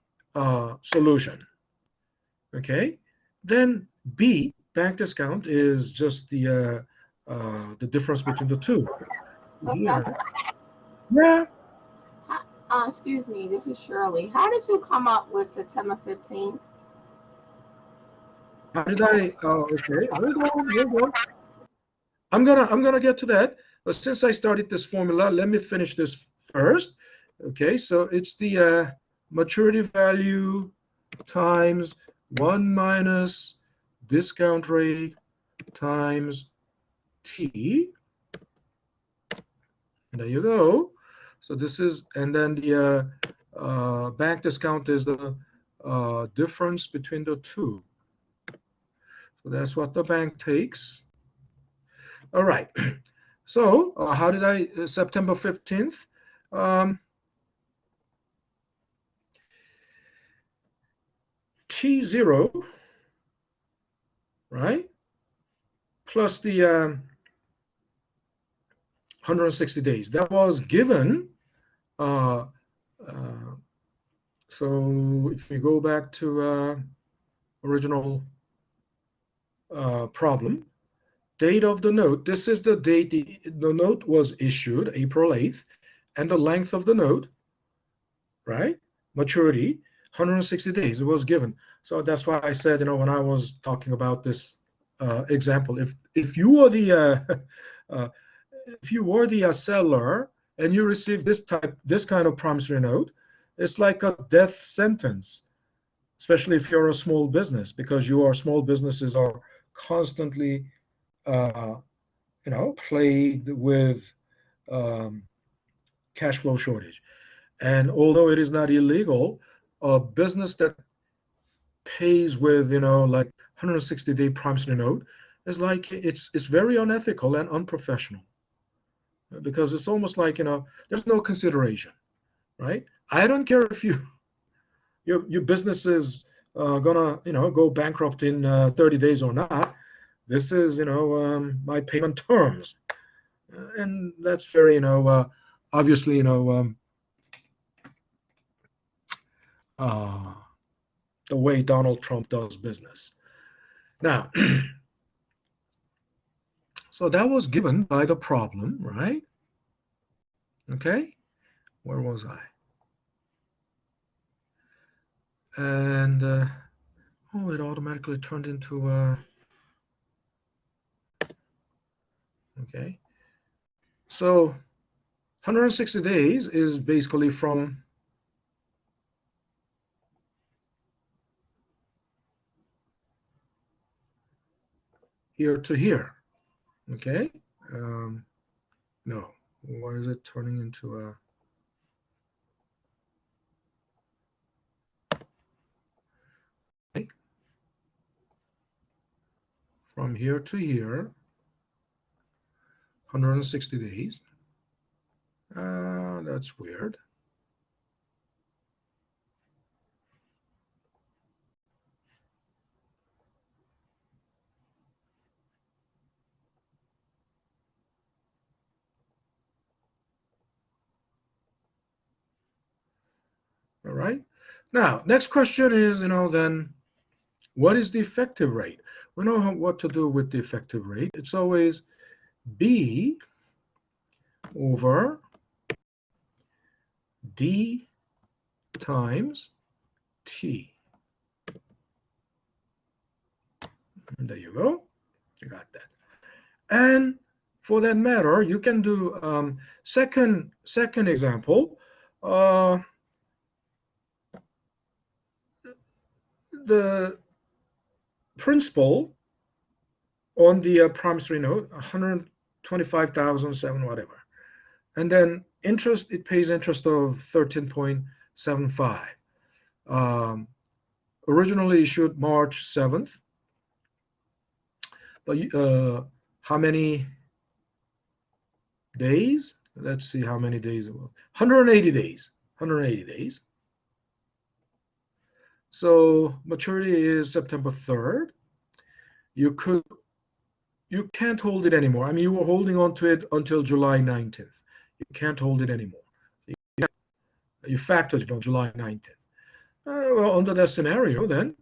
solution, okay? Then B, bank discount, is just the difference between the two. Professor? Yeah. Excuse me, this is Shirley. How did you come up with September 15th? How did I? Okay, hold on. I'm gonna get to that. But since I started this formula, let me finish this first. Okay, so it's the maturity value times 1 minus discount rate times T. And there you go. So this is, and then the bank discount is the difference between the two. So that's what the bank takes. All right. So how did I, September 15th? T0, right? Plus the 160 days. That was given. So if we go back to original problem, date of the note. This is the date the note was issued, April 8th, and the length of the note, right? Maturity, 160 days. It was given. So that's why I said, when I was talking about this example, if you were the if you were the seller and you receive this kind of promissory note, it's like a death sentence, especially if you're a small business, because small businesses are constantly plagued with cash flow shortage. And although it is not illegal, a business that pays with like 160-day promissory note is like it's very unethical and unprofessional, because it's almost like there's no consideration, right? I don't care if your business is gonna go bankrupt in 30 days or not. This is my payment terms, and that's very obviously the way Donald Trump does business. Now, so that was given by the problem, right? Okay, where was I? And it automatically turned into okay. So 160 days is basically from here to here. Okay. No, why is it turning into a okay. From here to here, 160 days. That's weird. All right. Now, next question is, then what is the effective rate? We know what to do with the effective rate. It's always B over D times T. And there you go. You got that. And for that matter, you can do second example. The principal on the promissory note, 125,007 whatever, and then interest, it pays interest of 13.75. Originally issued March 7th, but how many days? Let's see how many days it was. 180 days. 180 days. So maturity is September 3rd. You can't hold it anymore. I mean, you were holding on to it until July 19th. You can't hold it anymore. You factored it on July 19th. Well, under that scenario, then,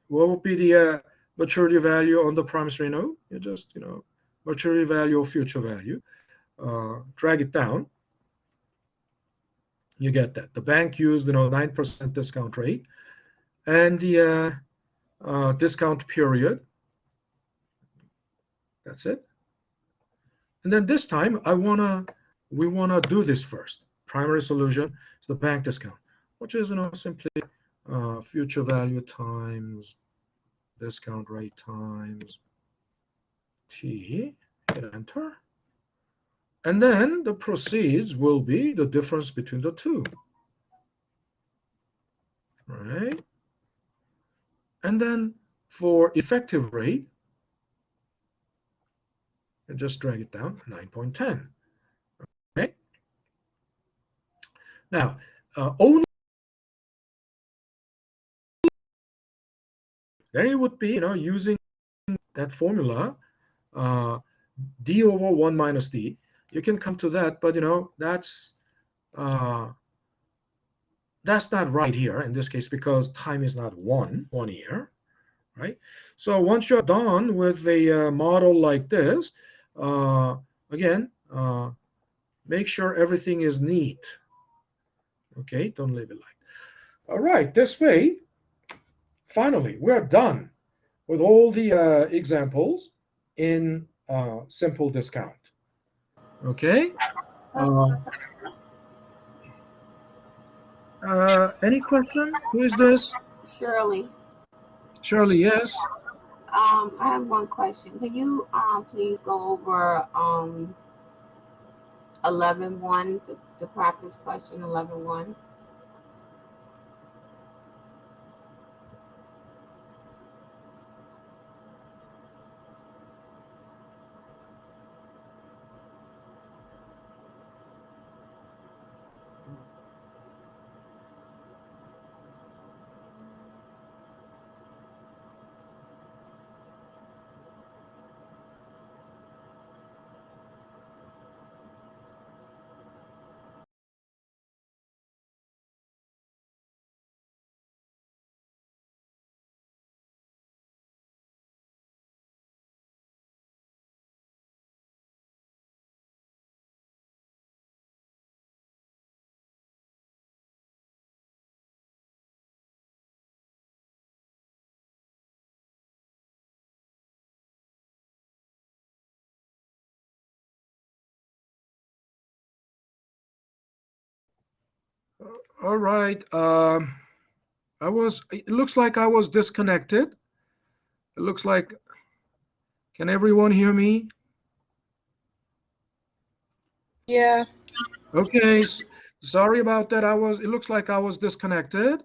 what would be the maturity value on the promissory note? You just, maturity value or future value, drag it down. You get that. The bank used, 9% discount rate, and the discount period. That's it. And then this time, we wanna do this first. Primary solution is the bank discount, which is simply future value times discount rate times T. Hit enter. And then the proceeds will be the difference between the two. Right? And then for effective rate, and just drag it down, 9.10. Okay. Now, only then it would be, using that formula, d over 1 minus d. You can come to that, but that's not right here in this case because time is not one year, right? So once you're done with a model like this, again, make sure everything is neat. Okay, don't leave it like. All right, this way, finally, we're done with all the examples in simple discount. Okay. Any question? Who is this? Shirley. Shirley, yes. I have one question. Can you please go over 11.1, the practice question 11.1? All right. It looks like I was disconnected. It looks like, can everyone hear me? Yeah. Okay, sorry about that. It looks like I was disconnected.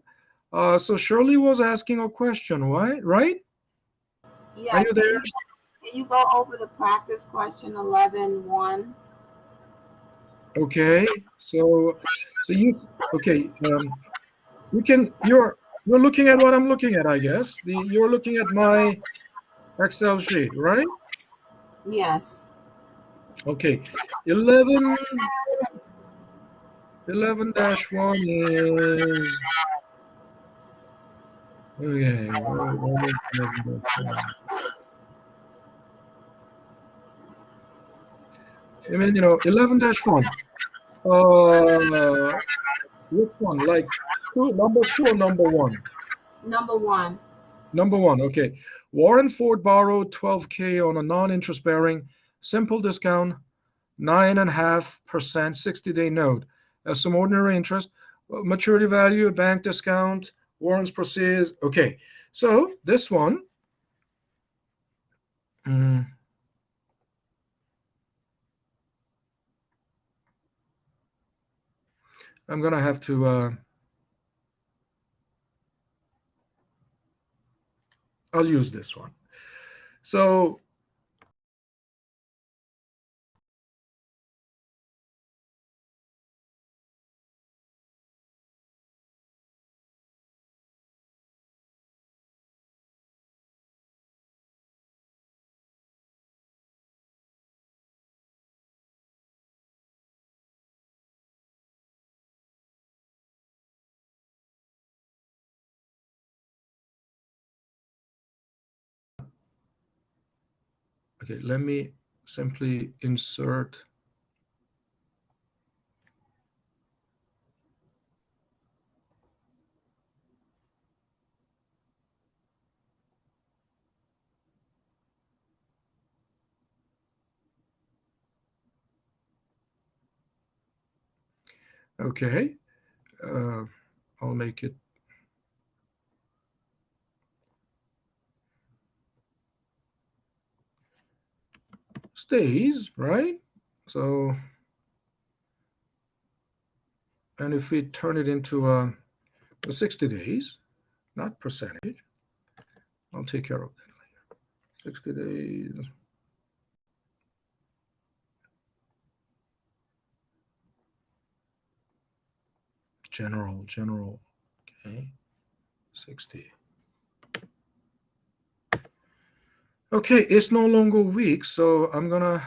So Shirley was asking a question, right? Are Yeah, you there? can you go over the practice question 11.1? Okay, okay, you're looking at what I'm looking at, I guess. You're looking at my Excel sheet, right? Yes. Okay, 11-1 is, okay, I mean, 11-1. Which one? Like number 2 or number 1? Number 1. Number 1, okay. Warren Ford borrowed 12K on a non-interest bearing simple discount 9.5% 60-day note as some ordinary interest, maturity value, a bank discount, warrants proceeds. Okay, so this one, I'm gonna have to, I'll use this one. So okay, let me simply insert. Okay, I'll make it stays, right? So, and if we turn it into the 60 days, not percentage, I'll take care of that later. 60 days. General, okay, 60. Okay, it's no longer week, so I'm gonna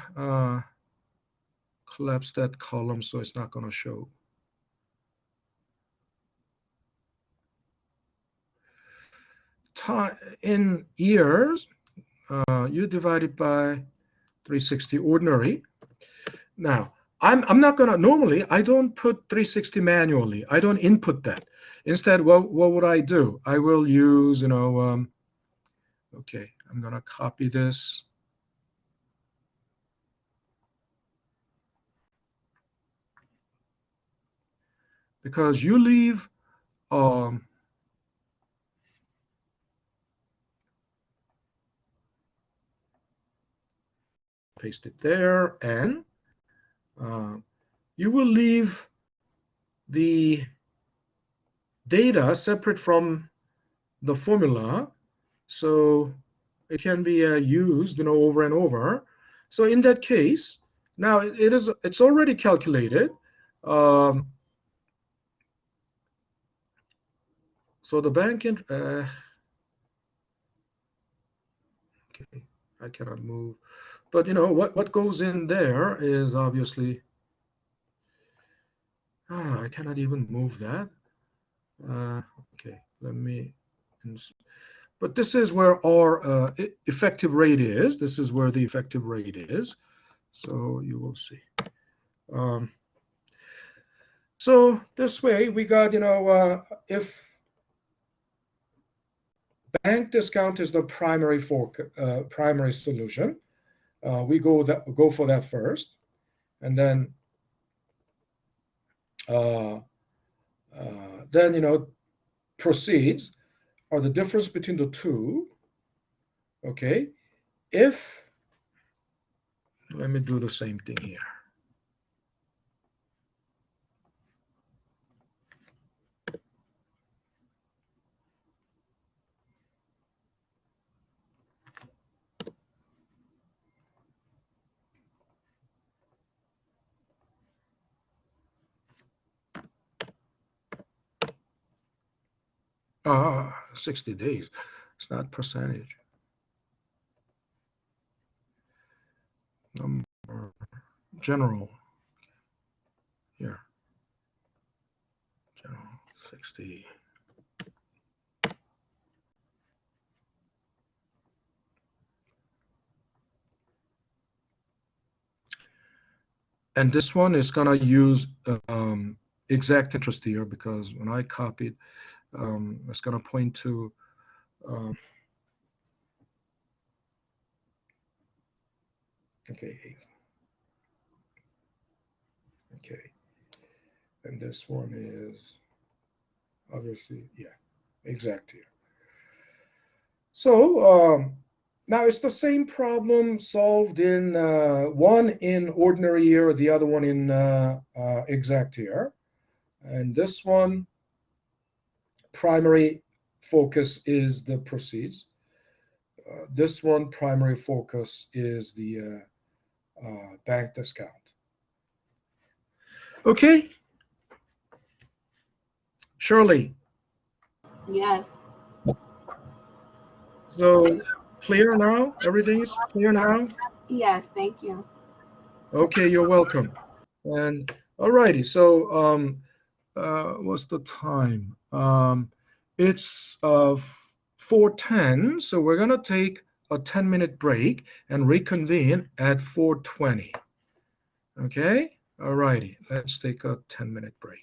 collapse that column so it's not gonna show. In years, you divide it by 360 ordinary. Now, I'm not gonna, normally I don't put 360 manually. I don't input that. Instead, what would I do? I will use, okay, I'm gonna copy this. Because you leave, paste it there, and you will leave the data separate from the formula, so it can be used, over and over. So in that case, now it's already calculated. So the bank okay, I cannot move, but what goes in there is obviously, I cannot even move that. Okay, let me. But this is where our effective rate is. This is where the effective rate is. So you will see. So this way we got, if bank discount is the primary primary solution, we go for that first, and then proceeds are the difference between the two. Okay, let me do the same thing here. Ah, 60 days. It's not percentage. Number general. Here. General 60. And this one is going to use exact interest here, because when I copied, it's going to point to okay. And this one is obviously, yeah, exact here. So now it's the same problem solved in one in ordinary year, the other one in exact year. And this one, primary focus is the proceeds. This one, primary focus is the bank discount. Okay, Shirley. Yes. So clear now? Everything is clear now? Yes, thank you. Okay, you're welcome. And all righty, so what's the time? It's 4:10, so we're gonna take a 10-minute break and reconvene at 4:20. Okay, all righty, let's take a 10-minute break.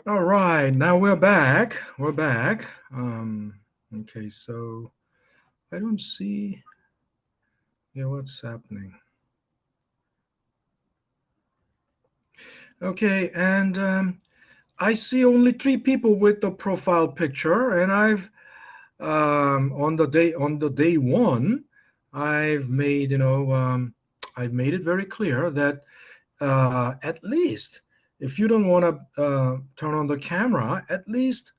All right, now we're back. We're back. Okay, so I don't see. Yeah, what's happening? Okay, and I see only 3 people with the profile picture, and I've on the day 1, I've made I've made it very clear that at least if you don't want to turn on the camera, at least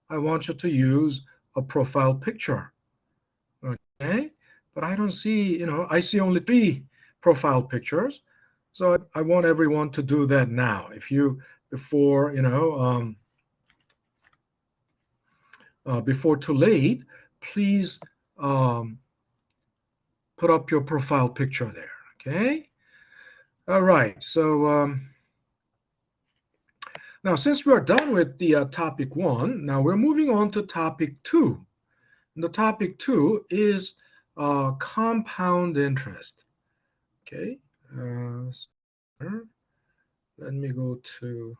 I want you to use a profile picture. Okay, but I don't see, I see only 3 profile pictures, so I want everyone to do that now. If you before before too late, please put up your profile picture there. Okay. All right. So now, since we're done with the topic 1, now we're moving on to topic 2. And the topic 2 is compound interest. Okay. Let me go to.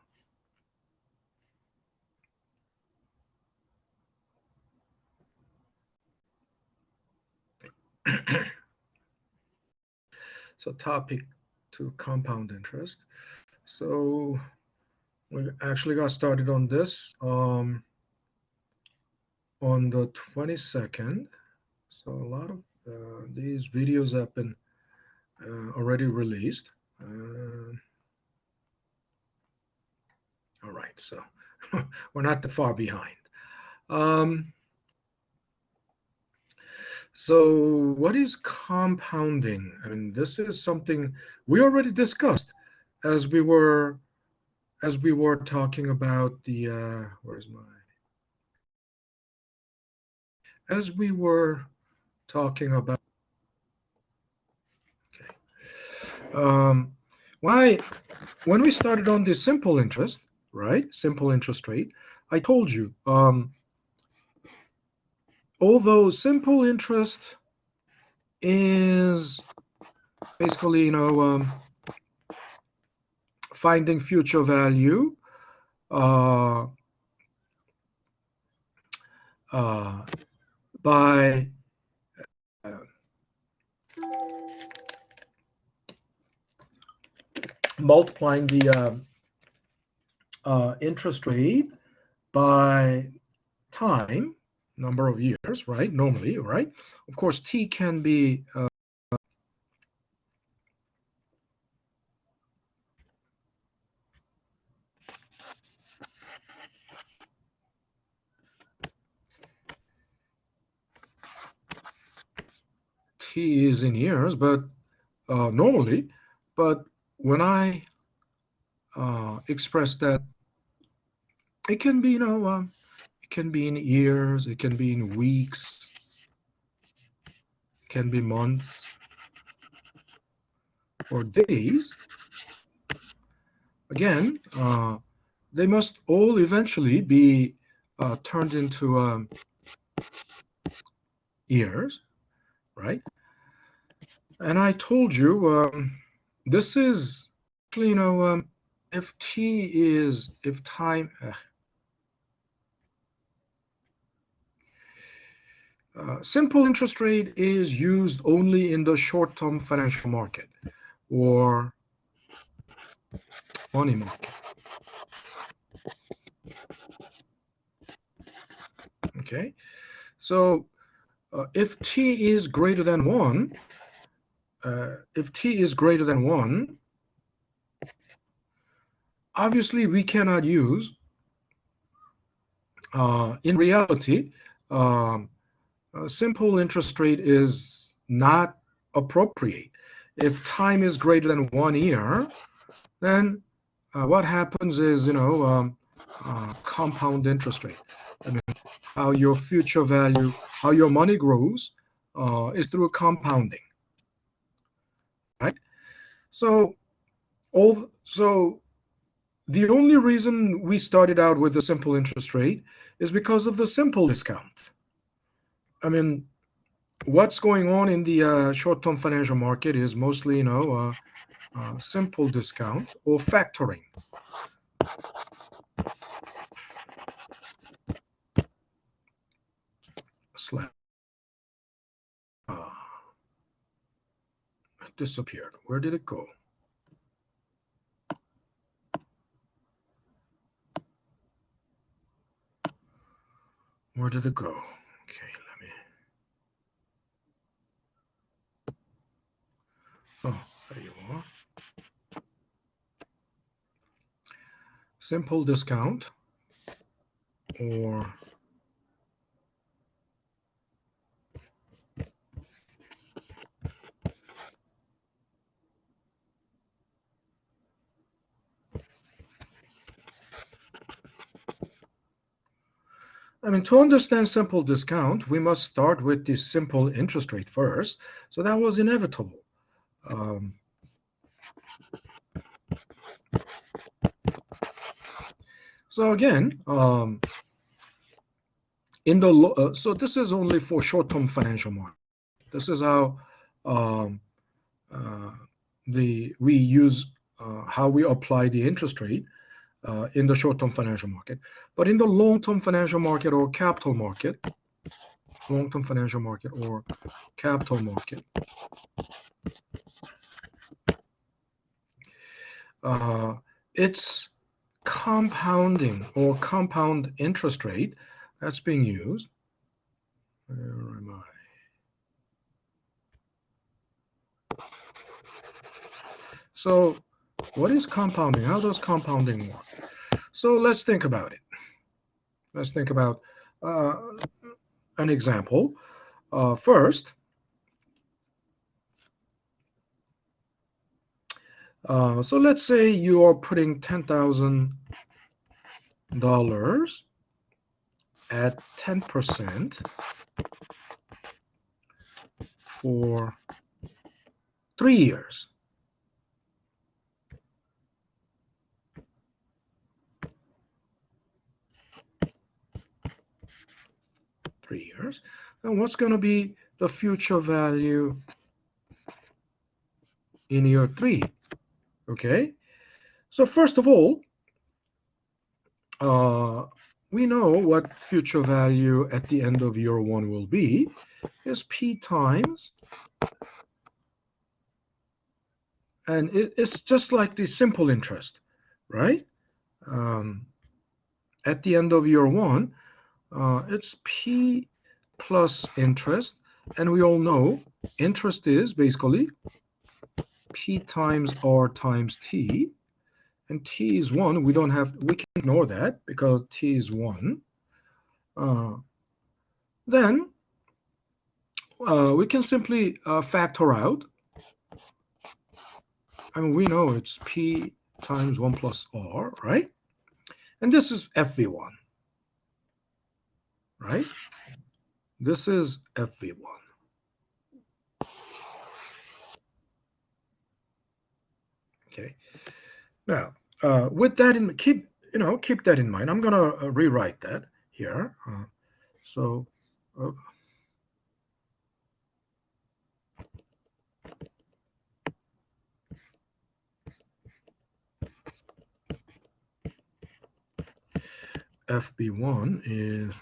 So topic 2, compound interest. So we actually got started on this on the 22nd. So a lot of these videos have been already released. All right, so we're not that far behind. So what is compounding? I mean, this is something we already discussed as we were talking about the where's my as we were talking about when we started on the simple interest, right? Simple interest rate. I told you, although simple interest is basically, finding future value by multiplying the interest rate by time, number of years, right? Normally, right? Of course, T can be T is in years, but normally, but when I express that, it can be, it can be in years, it can be in weeks, it can be months or days. Again, they must all eventually be turned into years, right? And I told you this is actually, if T is, if time, simple interest rate is used only in the short-term financial market or money market. Okay, so if T is greater than 1, obviously we cannot use, in reality, simple interest rate is not appropriate. If time is greater than 1 year, then what happens is, compound interest rate. I mean, how your future value, how your money grows, is through compounding, right? So the only reason we started out with a simple interest rate is because of the simple discount. I mean, what's going on in the short-term financial market is mostly, simple discount or factoring. Slash. It disappeared. Where did it go? Where did it go? Okay, let me. Oh, there you are. Simple discount or to understand simple discount, we must start with the simple interest rate first. So that was inevitable. So again, so this is only for short-term financial market. This is how we use how we apply the interest rate in the short-term financial market. But in the long-term financial market or capital market, long-term financial market or capital market, it's compounding or compound interest rate that's being used. Where am I? So what is compounding? How does compounding work? So let's think about it. Let's think about an example. First, so let's say you are putting $10,000 at 10% for 3 years. And what's going to be the future value in year 3? Okay, so first of all, we know what future value at the end of year 1 will be is P times, and it's just like the simple interest, right? At the end of year 1, it's P plus interest, and we all know interest is basically P times R times T, and T is 1. We can ignore that because T is 1. Then we can simply factor out. We know it's P times 1 plus R, right? And this is FV1, right? This is FV1. Okay. Now, with that in keep that in mind. I'm gonna rewrite that here. So. FB1 is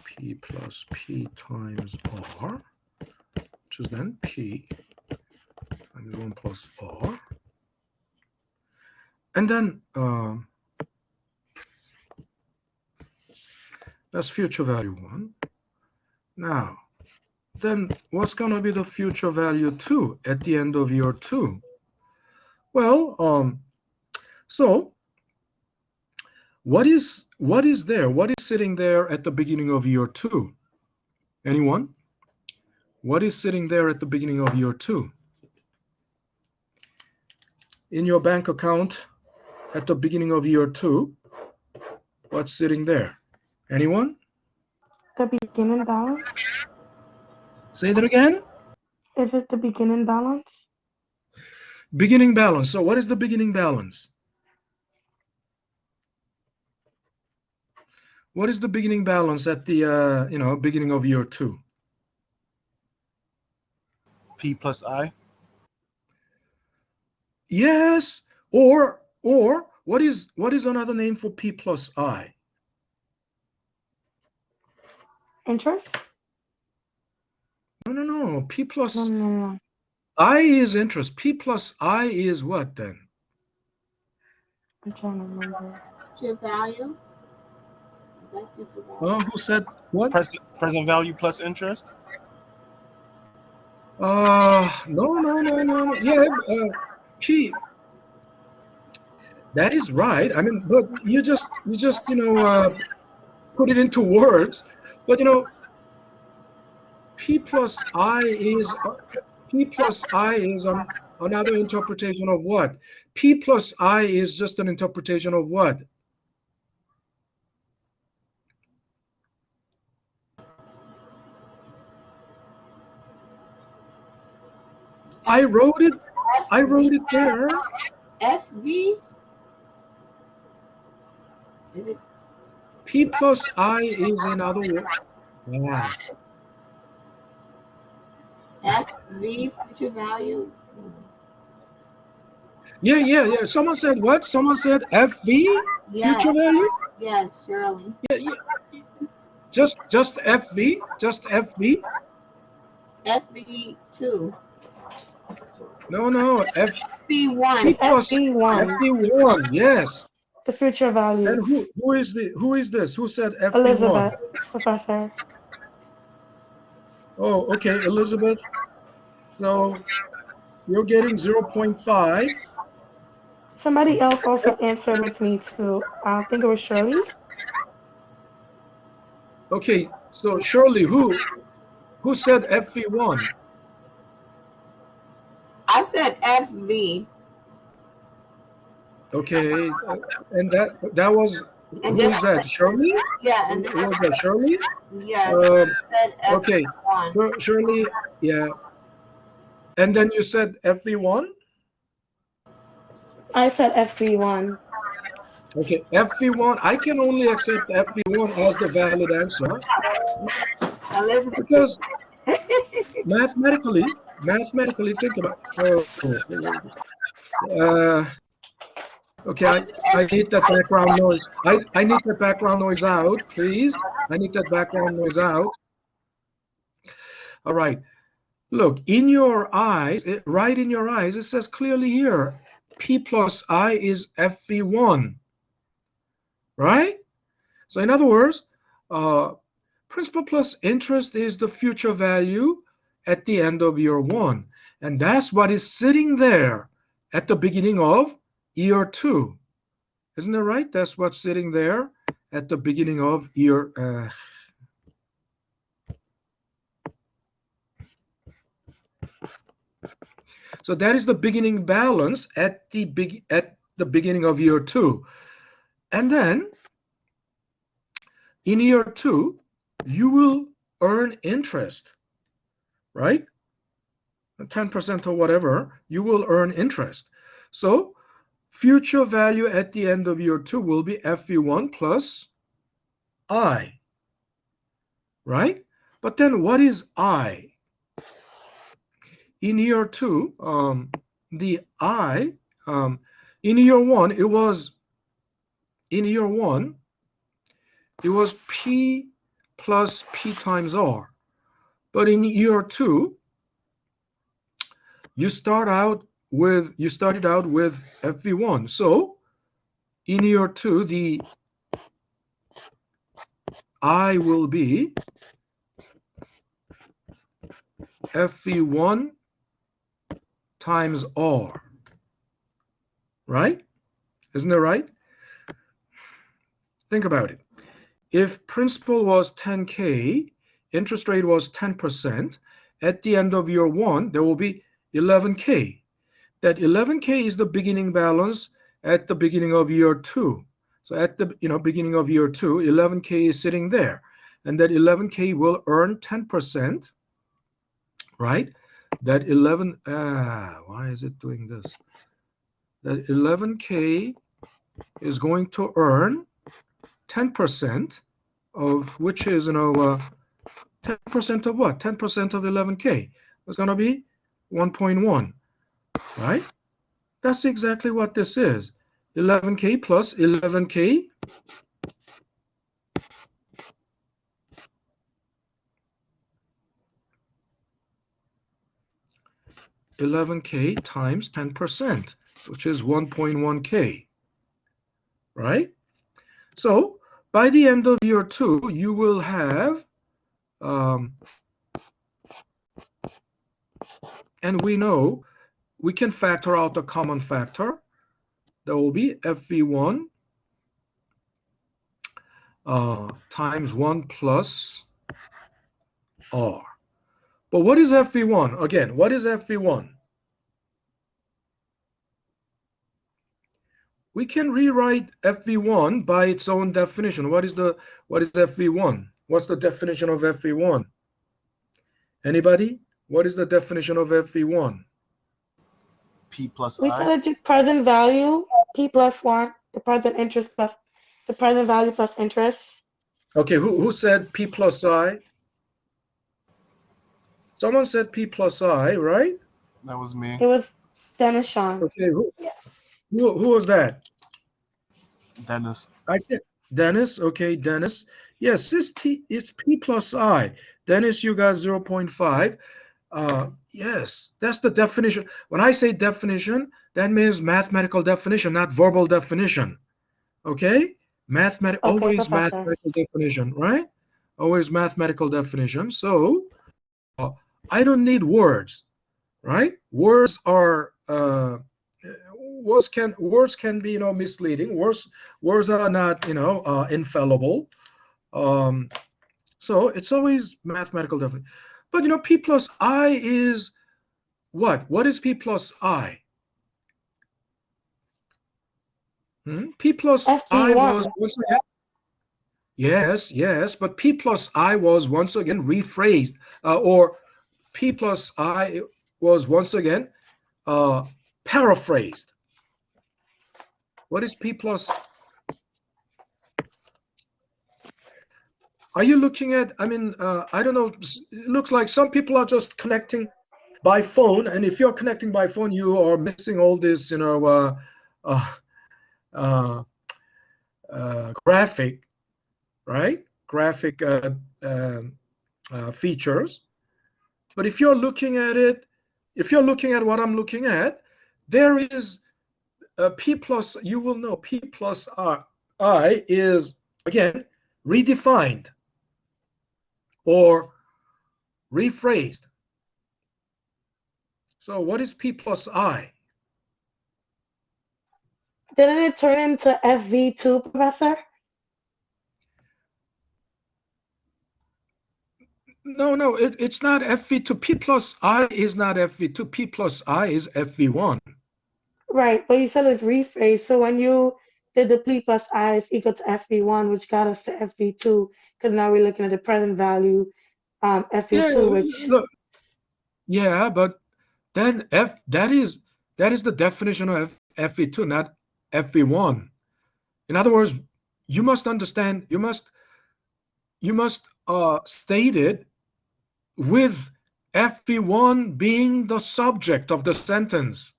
P plus P times R, which is then P times 1 plus R. And then that's future value 1. Now, then what's going to be the future value 2 at the end of year 2? Well, so what is there? What is sitting there at the beginning of year 2? Anyone? What is sitting there at the beginning of year 2? In your bank account at the beginning of year 2, what's sitting there? Anyone? The beginning balance? Say that again? Is it the beginning balance? Beginning balance. So what is the beginning balance? What is the beginning balance at the beginning of year 2? P plus I. Yes. Or what is another name for P plus I? Interest? No. P plus No. I is interest. P plus I is what then? I'm trying to remember. Future value? Is that future value? Who said what? Present value plus interest. No. Yeah, P. That is right. I mean, but you just put it into words. But P plus I is another interpretation of what? P plus I is just an interpretation of what? I wrote it there. FV? Is it P plus I is in other words. Ah. FV, future value? Yeah. Someone said what? Someone said FV, Yes, future value? yes, Shirley. Yeah. Just FV? Just FV? FV2. No. FV1. P plus FV1, FV1, yes. the future value. And who is this? Who said FV1? Elizabeth, Professor. Oh, okay, Elizabeth. So you're getting 0.5. Somebody else also answered with me too. I think it was Shirley. Okay, so Shirley, who said FV1? I said FV. Okay, and that was And who then is that? Shirley? yeah, and then Was that Shirley? yes, I said Okay, FV1. Shirley, yeah. And then you said FV1? I said FV1. Okay, FV1. I can only accept FV1 as the valid answer Elizabeth. because mathematically, think about. Okay, I need that background noise. I need that background noise out, please. I need that background noise out. All right. Look, in your eyes, right in your eyes, it says clearly here, P plus I is FV1, right? So in other words, principal plus interest is the future value at the end of year one. And that's what is sitting there at the beginning of year two. Isn't that right? That's what's sitting there at the beginning of year. So that is the beginning balance at the beginning of year two. And then in year two, you will earn interest, right? 10% or whatever, you will earn interest. So future value at the end of year two will be FV1 plus I, right? But then what is I? In year two, the I, in year one, it was P plus P times R. But in year two, you started out with FV1. So in year two, the I will be FV1 times R, right? Isn't that right? Think about it. If principal was 10K, interest rate was 10%, at the end of year one, there will be 11K. That 11K is the beginning balance at the beginning of year two. So at the beginning of year two, 11K is sitting there. And that 11K will earn 10%, right? That why is it doing this? That 11K is going to earn 10% of which is 10% of what? 10% of 11K. It's going to be 1.1, right? That's exactly what this is. 11K plus 11K. 11K times 10%, which is 1.1K, right? So by the end of year 2, you will have, and we know we can factor out the common factor. There will be FV1 times 1 plus R. But what is FV1? Again, what is FV1? We can rewrite FV1 by its own definition. What is FV1? What's the definition of FV1? Anybody? What is the definition of FV1? P plus We I. said the present value, P plus 1, the present interest plus the present value plus interest. Okay, who said P plus I? Someone said P plus I, right? That was me. It was Dennis Sean. Okay, who Yes. was that? Dennis. I think Dennis. Okay, Dennis. Yes, it's P plus I. Dennis, you got 0.5. Yes, that's the definition. When I say definition, that means mathematical definition, not verbal definition. Okay? Okay, Always Professor. mathematical definition, right? Always mathematical definition. So I don't need words, right? Words can be misleading. Words are not infallible. So it's always mathematical definition. But P plus I is what? What is P plus I? P plus I was FV1. once again. Yes, but P plus I was once again rephrased, or P plus I was once again paraphrased. What is P plus? Are you looking at? I mean, I don't know. It looks like some people are just connecting by phone, and if you're connecting by phone, you are missing all this, graphic, right? Graphic features. But if you're looking at it, if you're looking at what I'm looking at, there is P plus. You will know P plus I is again redefined or rephrased. So what is P plus I? Didn't it turn into FV2, Professor? No, it's not FV2. P plus I is not FV2. P plus I is FV1. Right, but you said it's rephrased. So when you did the P plus I is equal to FV1, which got us to FV2, because now we're looking at the present value, Yeah, FV2, which look, yeah, but then that is the definition of FV2, not FV1. In other words, you must understand, you must state it with FV1 being the subject of the sentence,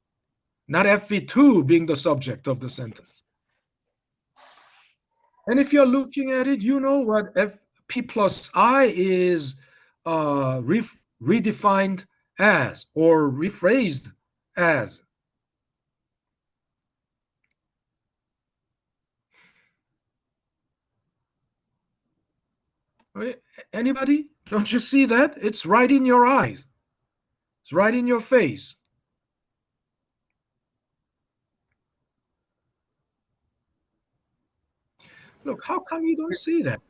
not FV2 being the subject of the sentence. And if you're looking at it, you know what P plus I is redefined as or rephrased as. Anybody? Don't you see that? It's right in your eyes. It's right in your face. Look, how come you don't see that?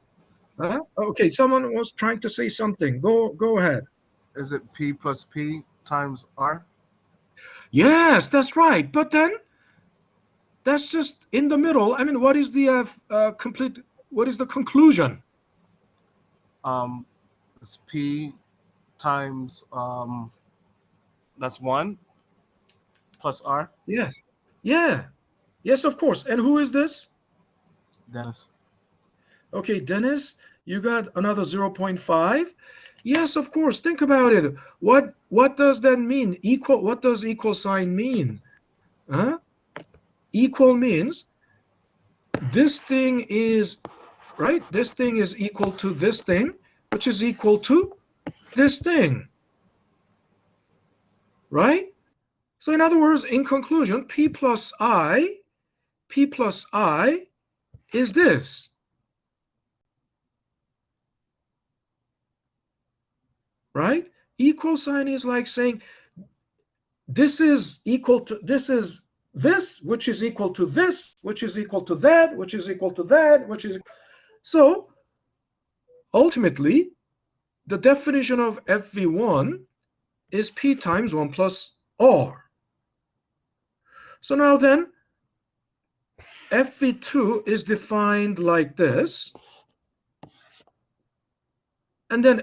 Huh? Okay, someone was trying to say something. Go ahead. Is it P plus P times R? Yes, that's right. But then that's just in the middle. I mean, what is the what is the conclusion? It's P times that's 1 plus R. Yeah, yes, of course. And who is this? Dennis. Okay, Dennis, you got another 0.5. Yes, of course. Think about it. What does that mean? Equal. What does equal sign mean? Huh? Equal means this thing is right. This thing is equal to this thing, which is equal to this thing, right? So in other words, in conclusion, P plus I is this. Right? Equal sign is like saying this is equal to this, which is equal to this, which is equal to that, which is equal to that, which is so ultimately the definition of FV1 is P times 1 plus R. So now then FV2 is defined like this, and then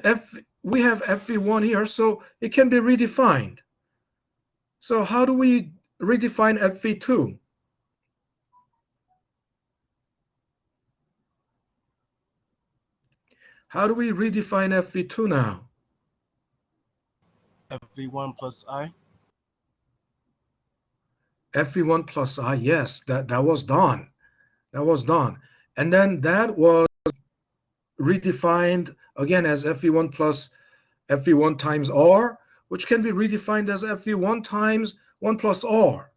we have FV1 here, so it can be redefined. So how do we redefine FV2? How do we redefine FV2 now? FV1 plus I. FV1 plus I, yes, that was done. That was done. And then that was redefined again as FV1 plus FV1 times R, which can be redefined as FV1 times 1 plus R.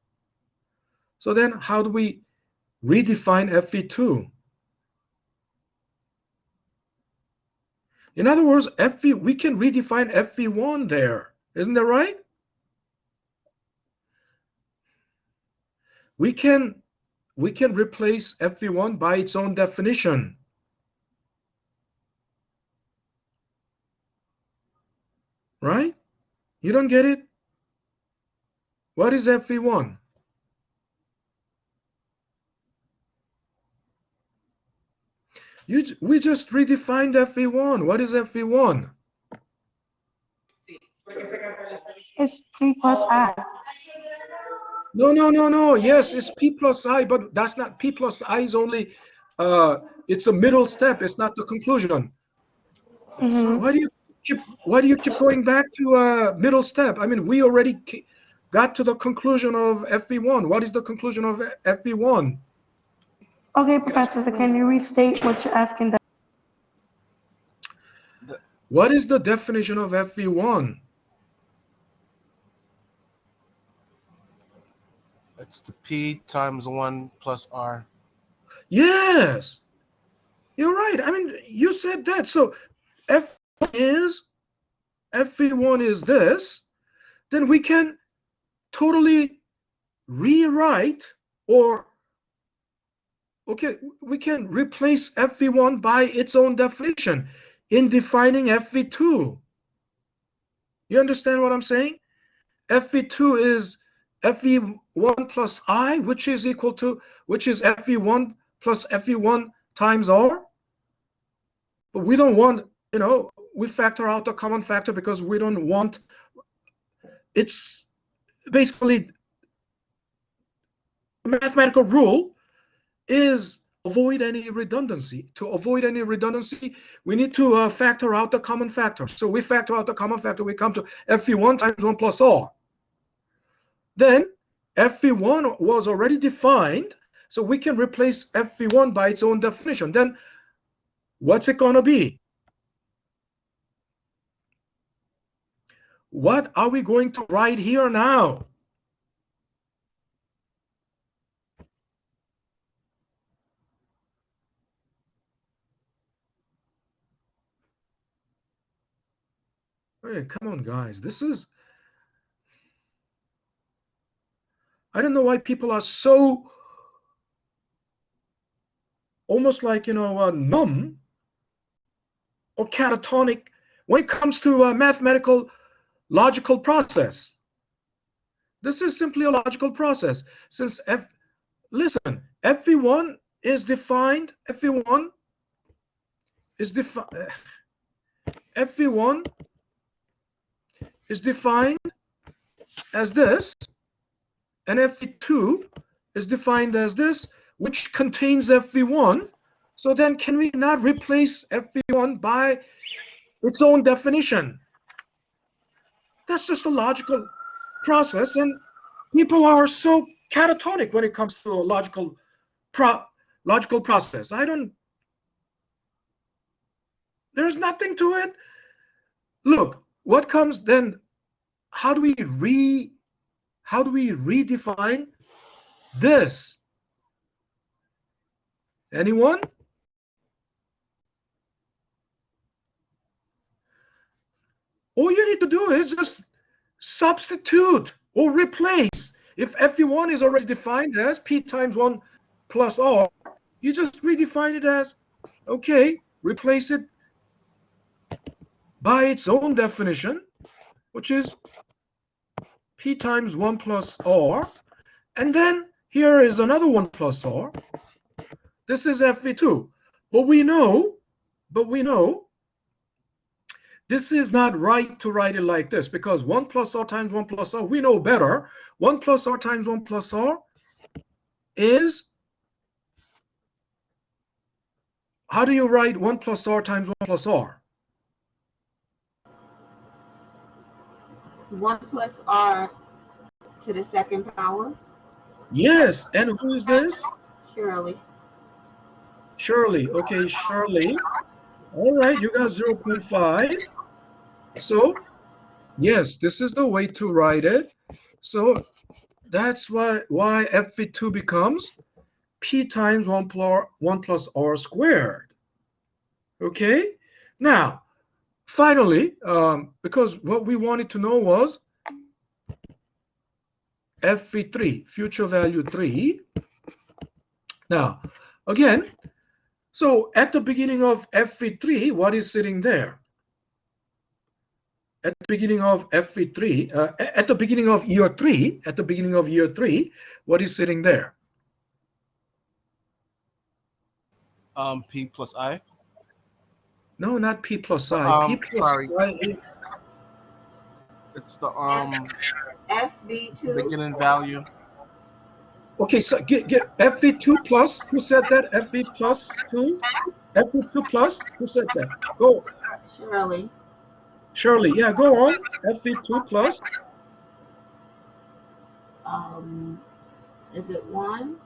So then how do we redefine FV2? In other words, we can redefine FV1 there. Isn't that right? We can replace FV1 by its own definition. Right? You don't get it? What is FV1? We just redefined FV1. What is FV1? It's P plus I. No. Yes, it's P plus I, but that's not P plus I is only it's a middle step. It's not the conclusion. Mm-hmm. Why do you keep going back to middle step? I mean, we already got to the conclusion of FV1. What is the conclusion of FV1? Okay, Professor, so can you restate what you're asking? What is the definition of FV1? It's the P times 1 plus R. Yes, you're right. I mean, you said that. So FV1 is this, then we can totally rewrite or okay, we can replace FV1 by its own definition in defining FV2. You understand what I'm saying? FV2 is FV1 plus I, which is FV1 plus FV1 times R. But we don't want, we factor out the common factor because we don't want, it's basically the mathematical rule is avoid any redundancy. To avoid any redundancy, we need to factor out the common factor. So we factor out the common factor, we come to FV1 times 1 plus R. Then FV1 was already defined, so we can replace FV1 by its own definition. Then what's it going to be? What are we going to write here now? Hey, come on, guys. This is, I don't know why people are so almost like, numb or catatonic when it comes to a mathematical logical process. This is simply a logical process. Since listen, FV1 is defined, FV1 is defined as this, and FV2 is defined as this, which contains FV1. So then can we not replace FV1 by its own definition. That's just a logical process, and people are so catatonic when it comes to a logical process. There's nothing to it. Look, what comes then? How do we redefine this? Anyone? All you need to do is just substitute or replace. If FV1 is already defined as P times 1 plus R, you just redefine it as, okay, replace it by its own definition, which is P times 1 plus R. And then here is another 1 plus R. This is FV2. But we know this is not right to write it like this, because 1 plus R times 1 plus R, we know better. 1 plus R times 1 plus R is, how do you write 1 plus R times 1 plus R? 1 plus R to the second power. Yes, and who is this? Shirley. Shirley. Okay, Shirley. All right, you got 0.5. So, yes, this is the way to write it. So that's why FV2 becomes P times 1 plus R squared. Okay? Now, finally, because what we wanted to know was FV3, future value 3. Now, again, so at the beginning of FV3, what is sitting there? At the beginning of FV3, at the beginning of year 3, what is sitting there? P plus I. No, not P plus I. P plus Sorry. I is, It's the FV2. beginning value. okay, so get FV2 plus, who said that? FV plus 2? FV2 plus, who said that? Go. Shirley. Shirley, yeah, go on. FV2 plus. Is it 1?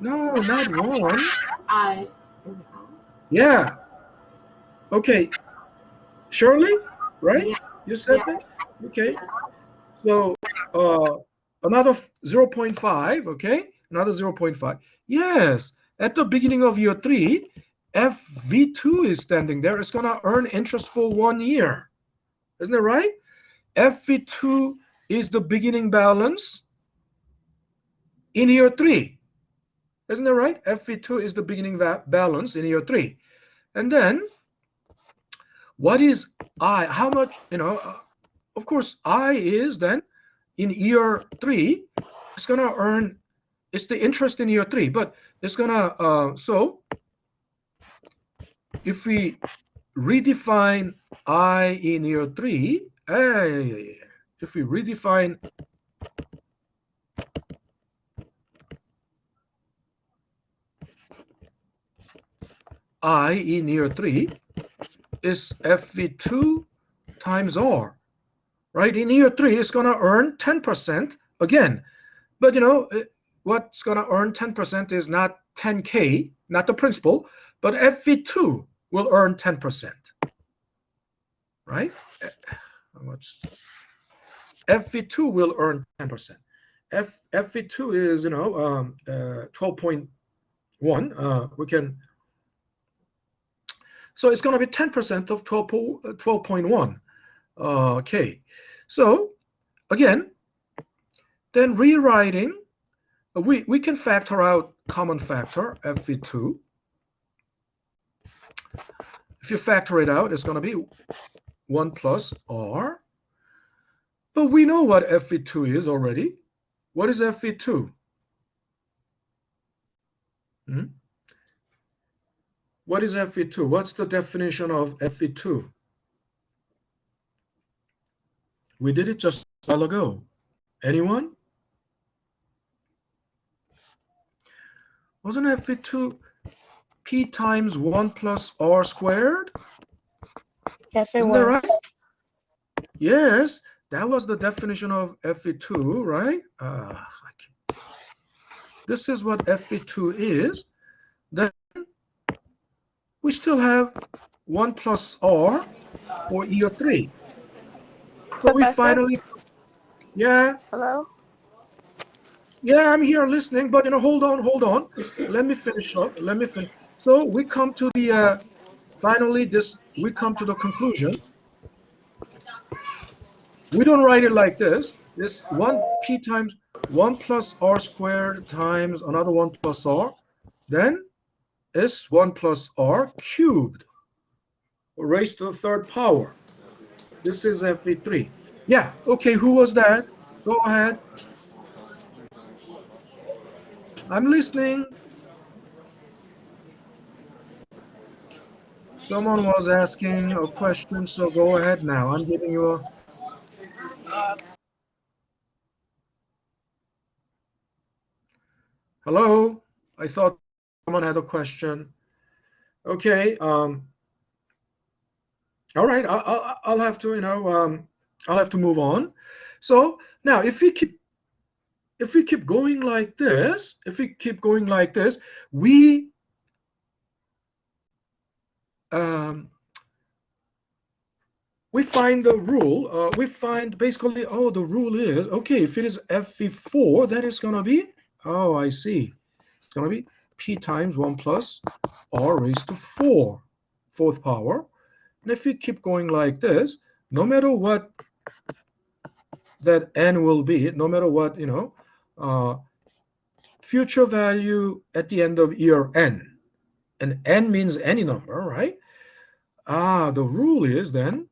No, not 1. I. Is it I? Yeah. Okay. Shirley, right? Yeah. You said Yeah. that? Okay. So another 0.5, okay? Another 0.5. Yes. At the beginning of year 3, FV2 is standing there. It's going to earn interest for 1 year. Isn't it right? FV2 is the beginning balance in year 3. Isn't that right? FV2 is the beginning balance in year 3. And then, what is I? How much, of course, I is then in year 3, it's going to earn, it's the interest in year 3, but it's going to, so if we redefine I in year 3, if we redefine I in year 3 is FV2 times R, right? In year 3, it's going to earn 10% again. But what's going to earn 10% is not 10K, not the principal, but FV2 will earn 10%, right? How much? FV2 will earn 10%. FV2 is 12.1. We can. So it's going to be 10% of 12.1. Okay. So again, then rewriting, we can factor out common factor FV2. If you factor it out, it's going to be 1 plus R. But we know what FV2 is already. What is FV2? What is FV2? What's the definition of FV2? We did it just a while ago. Anyone? Wasn't FV2 P times 1 plus R squared? Yes, it Isn't that was. right? Yes, that was the definition of Fe2, right? This is what Fe2 is. Then we still have 1 plus R for EO3. So we Professor? finally, yeah, Hello? yeah, I'm here listening, but hold on. Let me finish up. Let me finish. So we come to the, finally, we come to the conclusion. We don't write it like this. This 1p times 1 plus r squared times another 1 plus r. Then is 1 plus r cubed, raised to the third power. This is Fe3. Yeah, okay, who was that? Go ahead. I'm listening. Someone was asking a question, so go ahead now. I'm giving you a... Hello? I thought someone had a question. Okay, all right, I'll have to, I'll have to move on. So now, if we keep going like this, we find the rule. We find basically, oh, the rule is, okay, if it is Fe4, then it's going to be, oh, I see. It's going to be P times 1 plus R raised to 4, fourth power. And if we keep going like this, no matter what that n will be, no matter what, future value at the end of year n, and n means any number, right? The rule is then,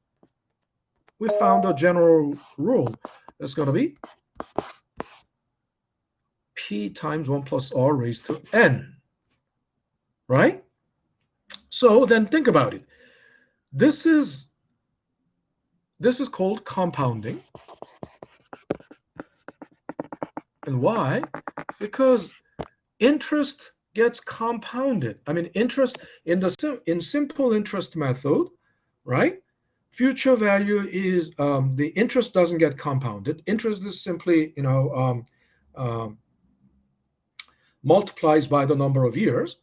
we found a general rule. That's going to be P times 1 plus R raised to n, right? So then think about it. This is called compounding. And why? Because interest gets compounded. I mean, interest in simple interest method, right? Future value is the interest doesn't get compounded. Interest is simply, multiplies by the number of years.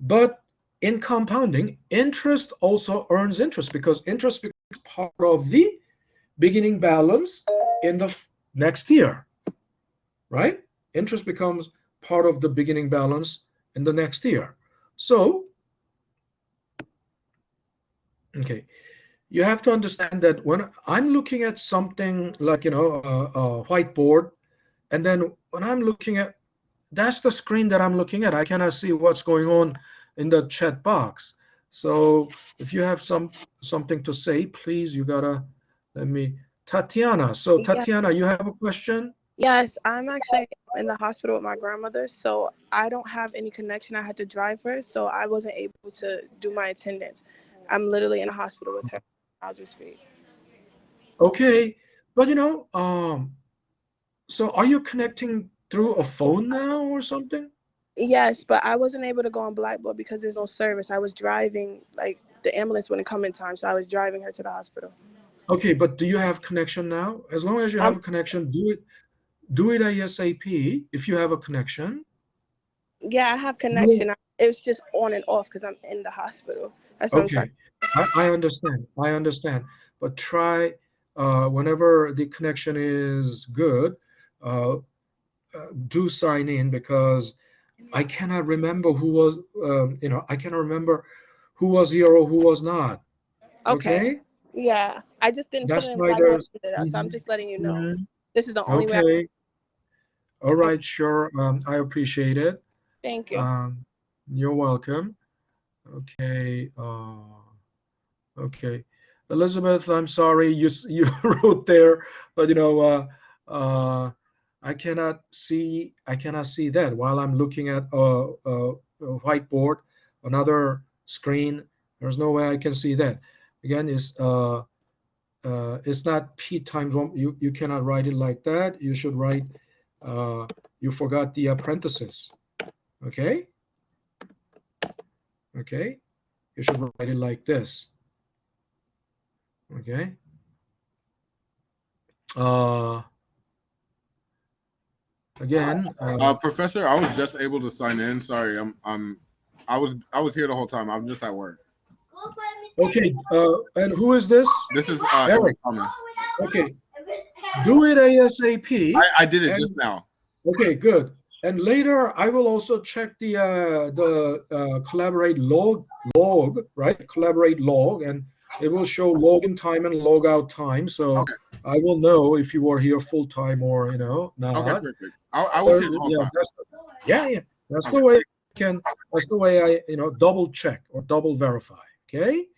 But in compounding, interest also earns interest because interest becomes part of the beginning balance in the next year, right? Interest becomes part of the beginning balance in the next year. So, okay, you have to understand that when I'm looking at something like, a whiteboard, and then when I'm looking at, that's the screen that I'm looking at. I cannot see what's going on in the chat box. So if you have something to say, please, you gotta let me. Tatiana. So Yeah. Tatiana, you have a question? Yes, I'm actually in the hospital with my grandmother, so I don't have any connection. I had to drive her, so I wasn't able to do my attendance. I'm literally in the hospital with her as we speak. Okay, but so are you connecting through a phone now or something? Yes, but I wasn't able to go on Blackboard because there's no service. I was driving, like the ambulance wouldn't come in time, so I was driving her to the hospital. Okay, but do you have connection now? As long as you have a connection, do it ASAP if you have a connection. Yeah, I have connection. It's just on and off because I'm in the hospital. That's what I'm trying. I understand. I understand. But try whenever the connection is good, do sign in because I cannot remember who was, I cannot remember who was here or who was not. Okay? Yeah, I just didn't put That's it in why Blackboard there's. either, so I'm just letting you know. Mhm. This is the only way. Okay. All right, sure. I appreciate it. Thank you. You're welcome. Okay. Okay. Elizabeth, I'm sorry you wrote there, but I cannot see that while I'm looking at a whiteboard, another screen. There's no way I can see that. Again, it's not P times 1. You cannot write it like that. You should write. You forgot the parenthesis. Okay. Okay. You should write it like this. Okay. Again, Professor, I was just able to sign in. Sorry, I was here the whole time. I'm just at work. okay. And who is this? This is Eric. Thomas. Okay. Do it ASAP. I did it and, just now. Okay, good. And later, I will also check the collaborate log, right? Collaborate log, and it will show login time and log out time. So Okay. I will know if you are here full time or not. Okay, perfect. I was here the whole yeah, time. yeah. That's Okay. the way that's the way I double check or double verify. Okay.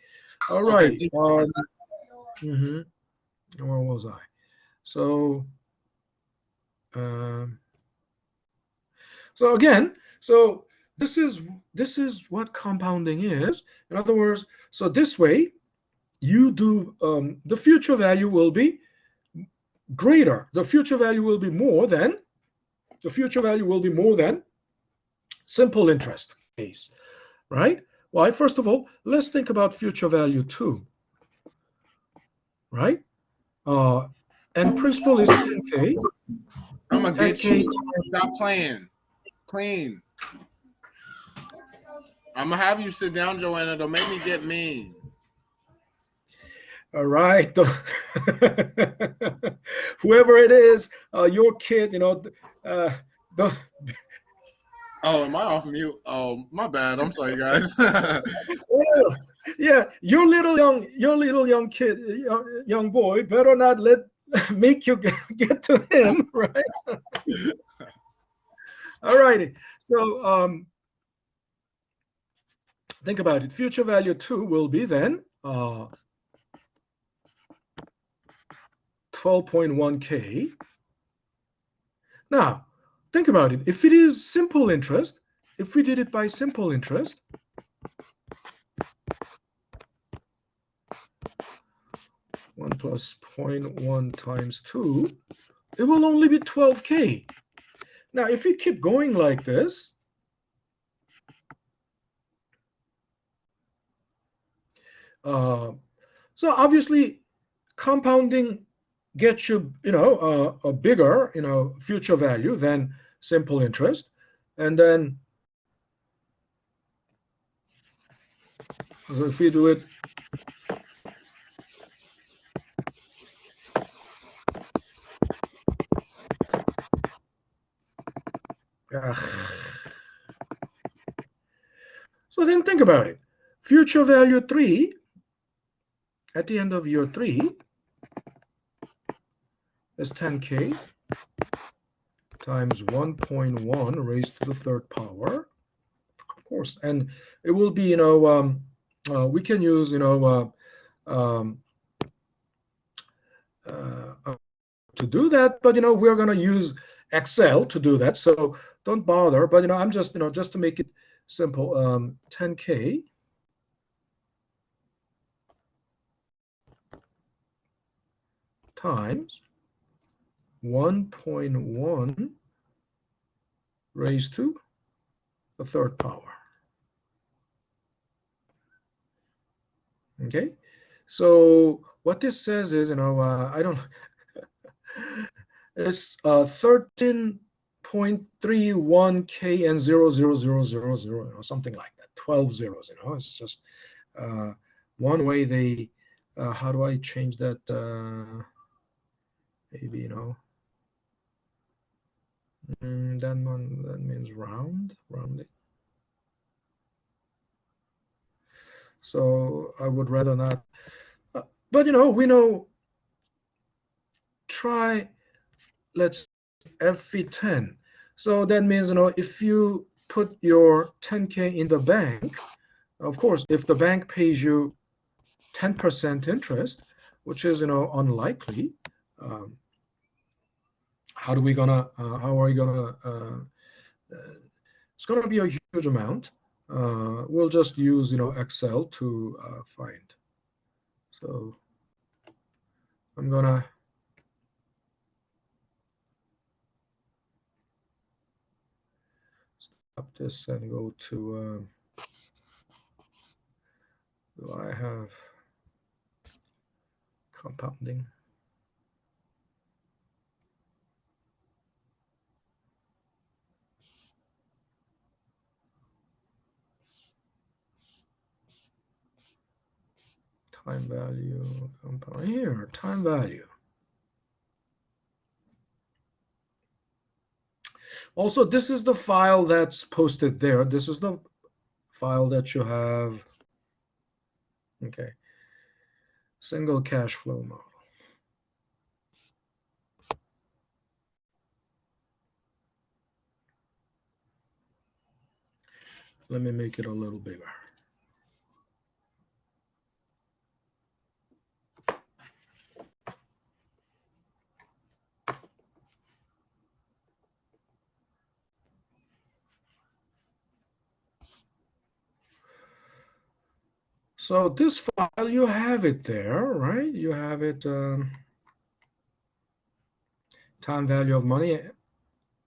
All right. Okay, Where was I? So. So again, so this is what compounding is. In other words, so this way you do the future value will be greater. The future value will be more than simple interest case, right? Why? First of all, let's think about future value 2, right? And principal is 10K. I'm gonna get 10K you. Stop playing. Clean. I'm gonna have you sit down, Joanna. Don't make me get mean. All right. Whoever it is, your kid, the Oh, am I off mute? Oh, my bad. I'm sorry, guys. yeah, your little young kid, young boy, better not make you get to him, right? All righty. So think about it. Future value 2 will be then 12.1K. Now, think about it. If it is simple interest, if we did it by simple interest, one plus 0.1 times 2, it will only be 12K. Now, if we keep going like this, so obviously compounding gets you, a bigger, future value than simple interest. And then so if we do it so then think about it. Future value 3 at the end of year 3 is 10K times 1.1 raised to the third power, of course. And it will be, we can use, to do that, but we're going to use Excel to do that, so don't bother. But I'm just just to make it simple, 10K times 1.1 raised to the third power. Okay, so what this says is, I don't. It's 13.31K and 00000, something like that. 12 zeros. It's just one way they. How do I change that? Maybe that means rounding. So I would rather not. But we know. Try, let's FV10. So that means if you put your 10K in the bank, of course, if the bank pays you 10% interest, which is unlikely, how are we gonna it's gonna be a huge amount. We'll just use Excel to find. So I'm gonna stop this and go to do I have compounding. Time value, compound here, time value. Also, this is the file that's posted there. This is the file that you have. Okay. Single cash flow model. Let me make it a little bigger. So this file, you have it there, right? You have it, time value of money,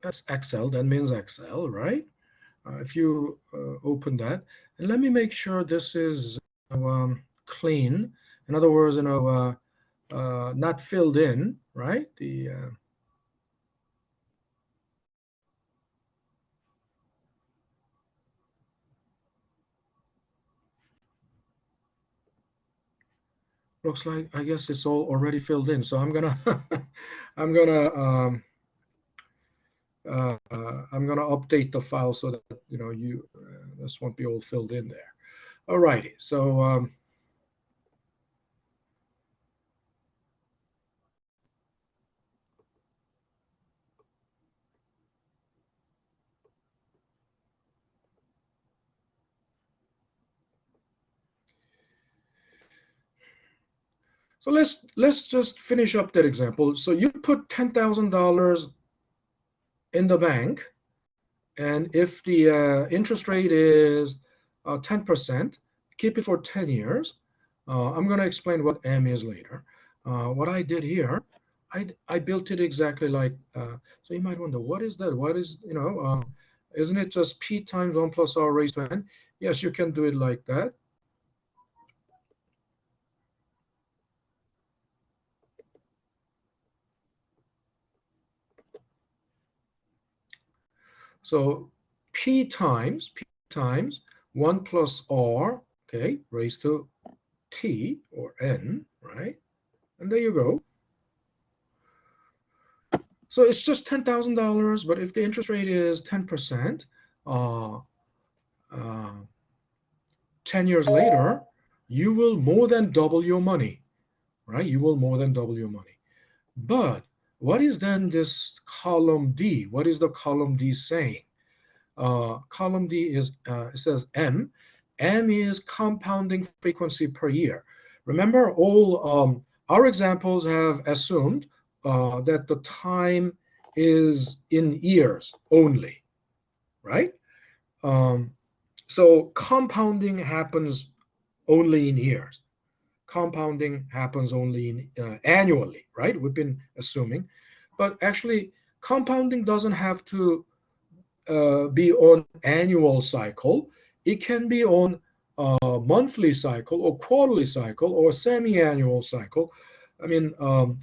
that's Excel, that means Excel, right? If you open that, and let me make sure this is clean. In other words, not filled in, right? Looks like, I guess it's all already filled in. So I'm gonna I'm gonna update the file so that this won't be all filled in there. All righty. So so let's just finish up that example. So you put $10,000 in the bank, and if the interest rate is 10%, keep it for 10 years. I'm going to explain what M is later. What I did here, I built it exactly like, so you might wonder, what is that? What is, isn't it just P times 1 plus R raised to N? Yes, you can do it like that. So P times 1 plus R, okay, raised to T or N, right? And there you go. So it's just $10,000, but if the interest rate is 10%, 10 years later, you will more than double your money, right? You will more than double your money. But what is then this column D? What is the column D saying? Column D is, it says M. M is compounding frequency per year. Remember, all our examples have assumed that the time is in years only, right? So compounding happens only in years. Compounding happens only in annually, right? We've been assuming, but actually compounding doesn't have to be on annual cycle. It can be on monthly cycle or quarterly cycle or semi-annual cycle. I mean,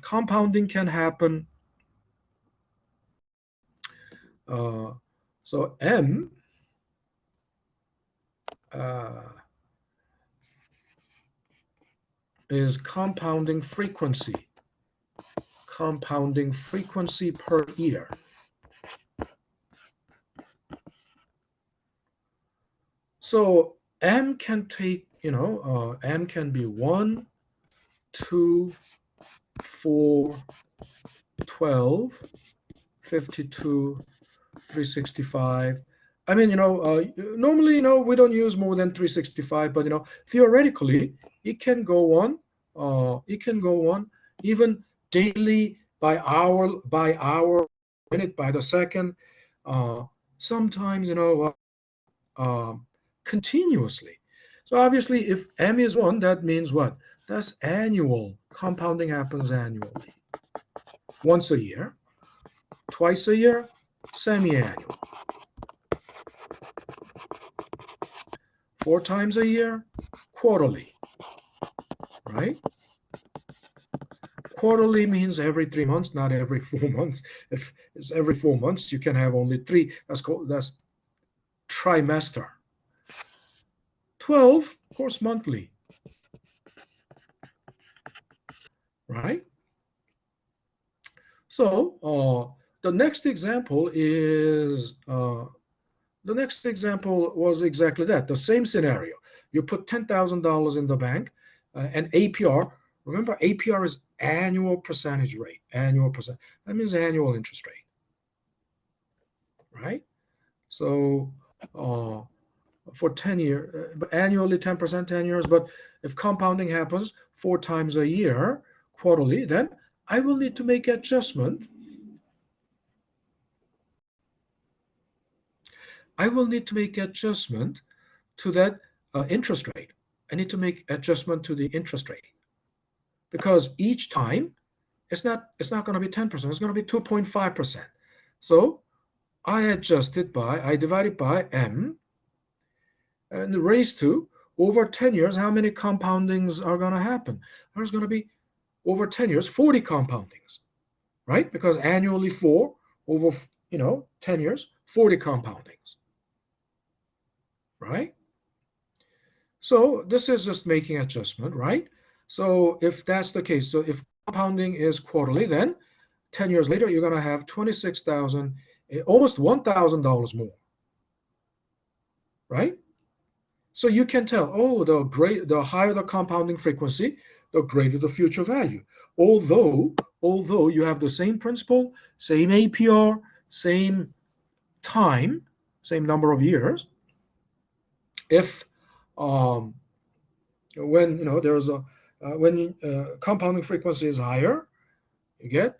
compounding can happen. So M is compounding frequency per year. So M can take, M can be 1, 2, 4, 12, 52, 365. I mean, normally, we don't use more than 365, but, theoretically, it can go on. It can go on even daily, by hour, minute, by the second. Sometimes, continuously. So obviously, if M is 1, that means what? That's annual. Compounding happens annually. Once a year, twice a year, semi-annual. 4 times a year, quarterly, right? quarterly means every 3 months, not every 4 months. If it's every 4 months, you can have only 3. That's trimester. 12, of course, monthly. Right? So the next example was exactly that, the same scenario. You put $10,000 in the bank, and APR. Remember, APR is annual percentage rate. Annual percent. That means annual interest rate. Right? So for 10 years, annually 10%, 10 years. But if compounding happens 4 times a year, quarterly, then I will need to make adjustment. I will need to make adjustment to that interest rate. I need to make adjustment to the interest rate, because each time it's not going to be 10%. It's going to be 2.5%. So I divide it by m, and raised to over 10 years. How many compoundings are going to happen? There's going to be over 10 years 40 compoundings, right? Because annually 4 over 10 years 40 compoundings, right? So this is just making adjustment, right? So if that's the case, so if compounding is quarterly, then 10 years later you're going to have $26,000, almost $1,000 more, right? So you can tell, oh, the higher the compounding frequency, the greater the future value. Although you have the same principal, same APR, same time, same number of years. If when there's a when compounding frequency is higher, you get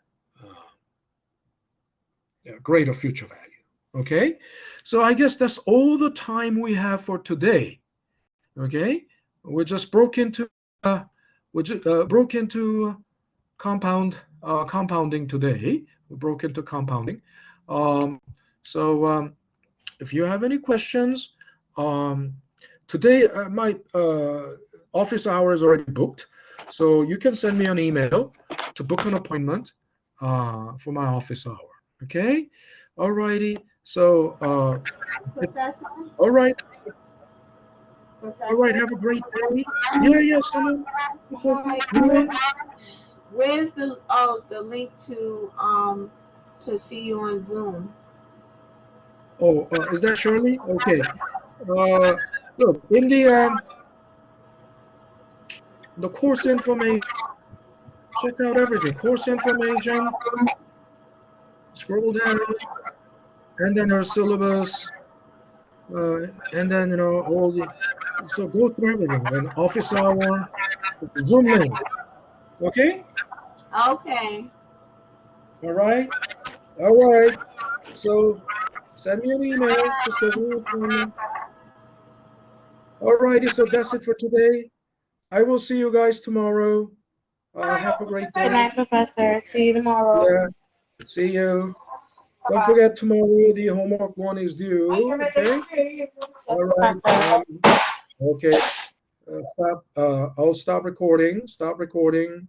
greater future value. Okay, so I guess that's all the time we have for today. Okay, we just broke into compounding today. We broke into compounding. If you have any questions, today my office hour is already booked, so you can send me an email to book an appointment for my office hour. Okay, alrighty. So Professor? all right. Professor? All right, have a great day. Yeah, someone. Where's the link to see you on Zoom? Oh, is that Shirley? Okay. Look, in the course information, check out everything. Course information, scroll down, and then there's syllabus, and then all the. So go through everything. Then office hour, Zoom link. Okay. Okay. All right. All right. So send me an email to schedule an appointment. All righty. So that's it for today. I will see you guys tomorrow. Have a great day. Good night, Professor. See you tomorrow. Yeah. See you. Don't forget, tomorrow the homework 1 is due. Okay. All right. Okay. Stop. I'll stop recording. Stop recording.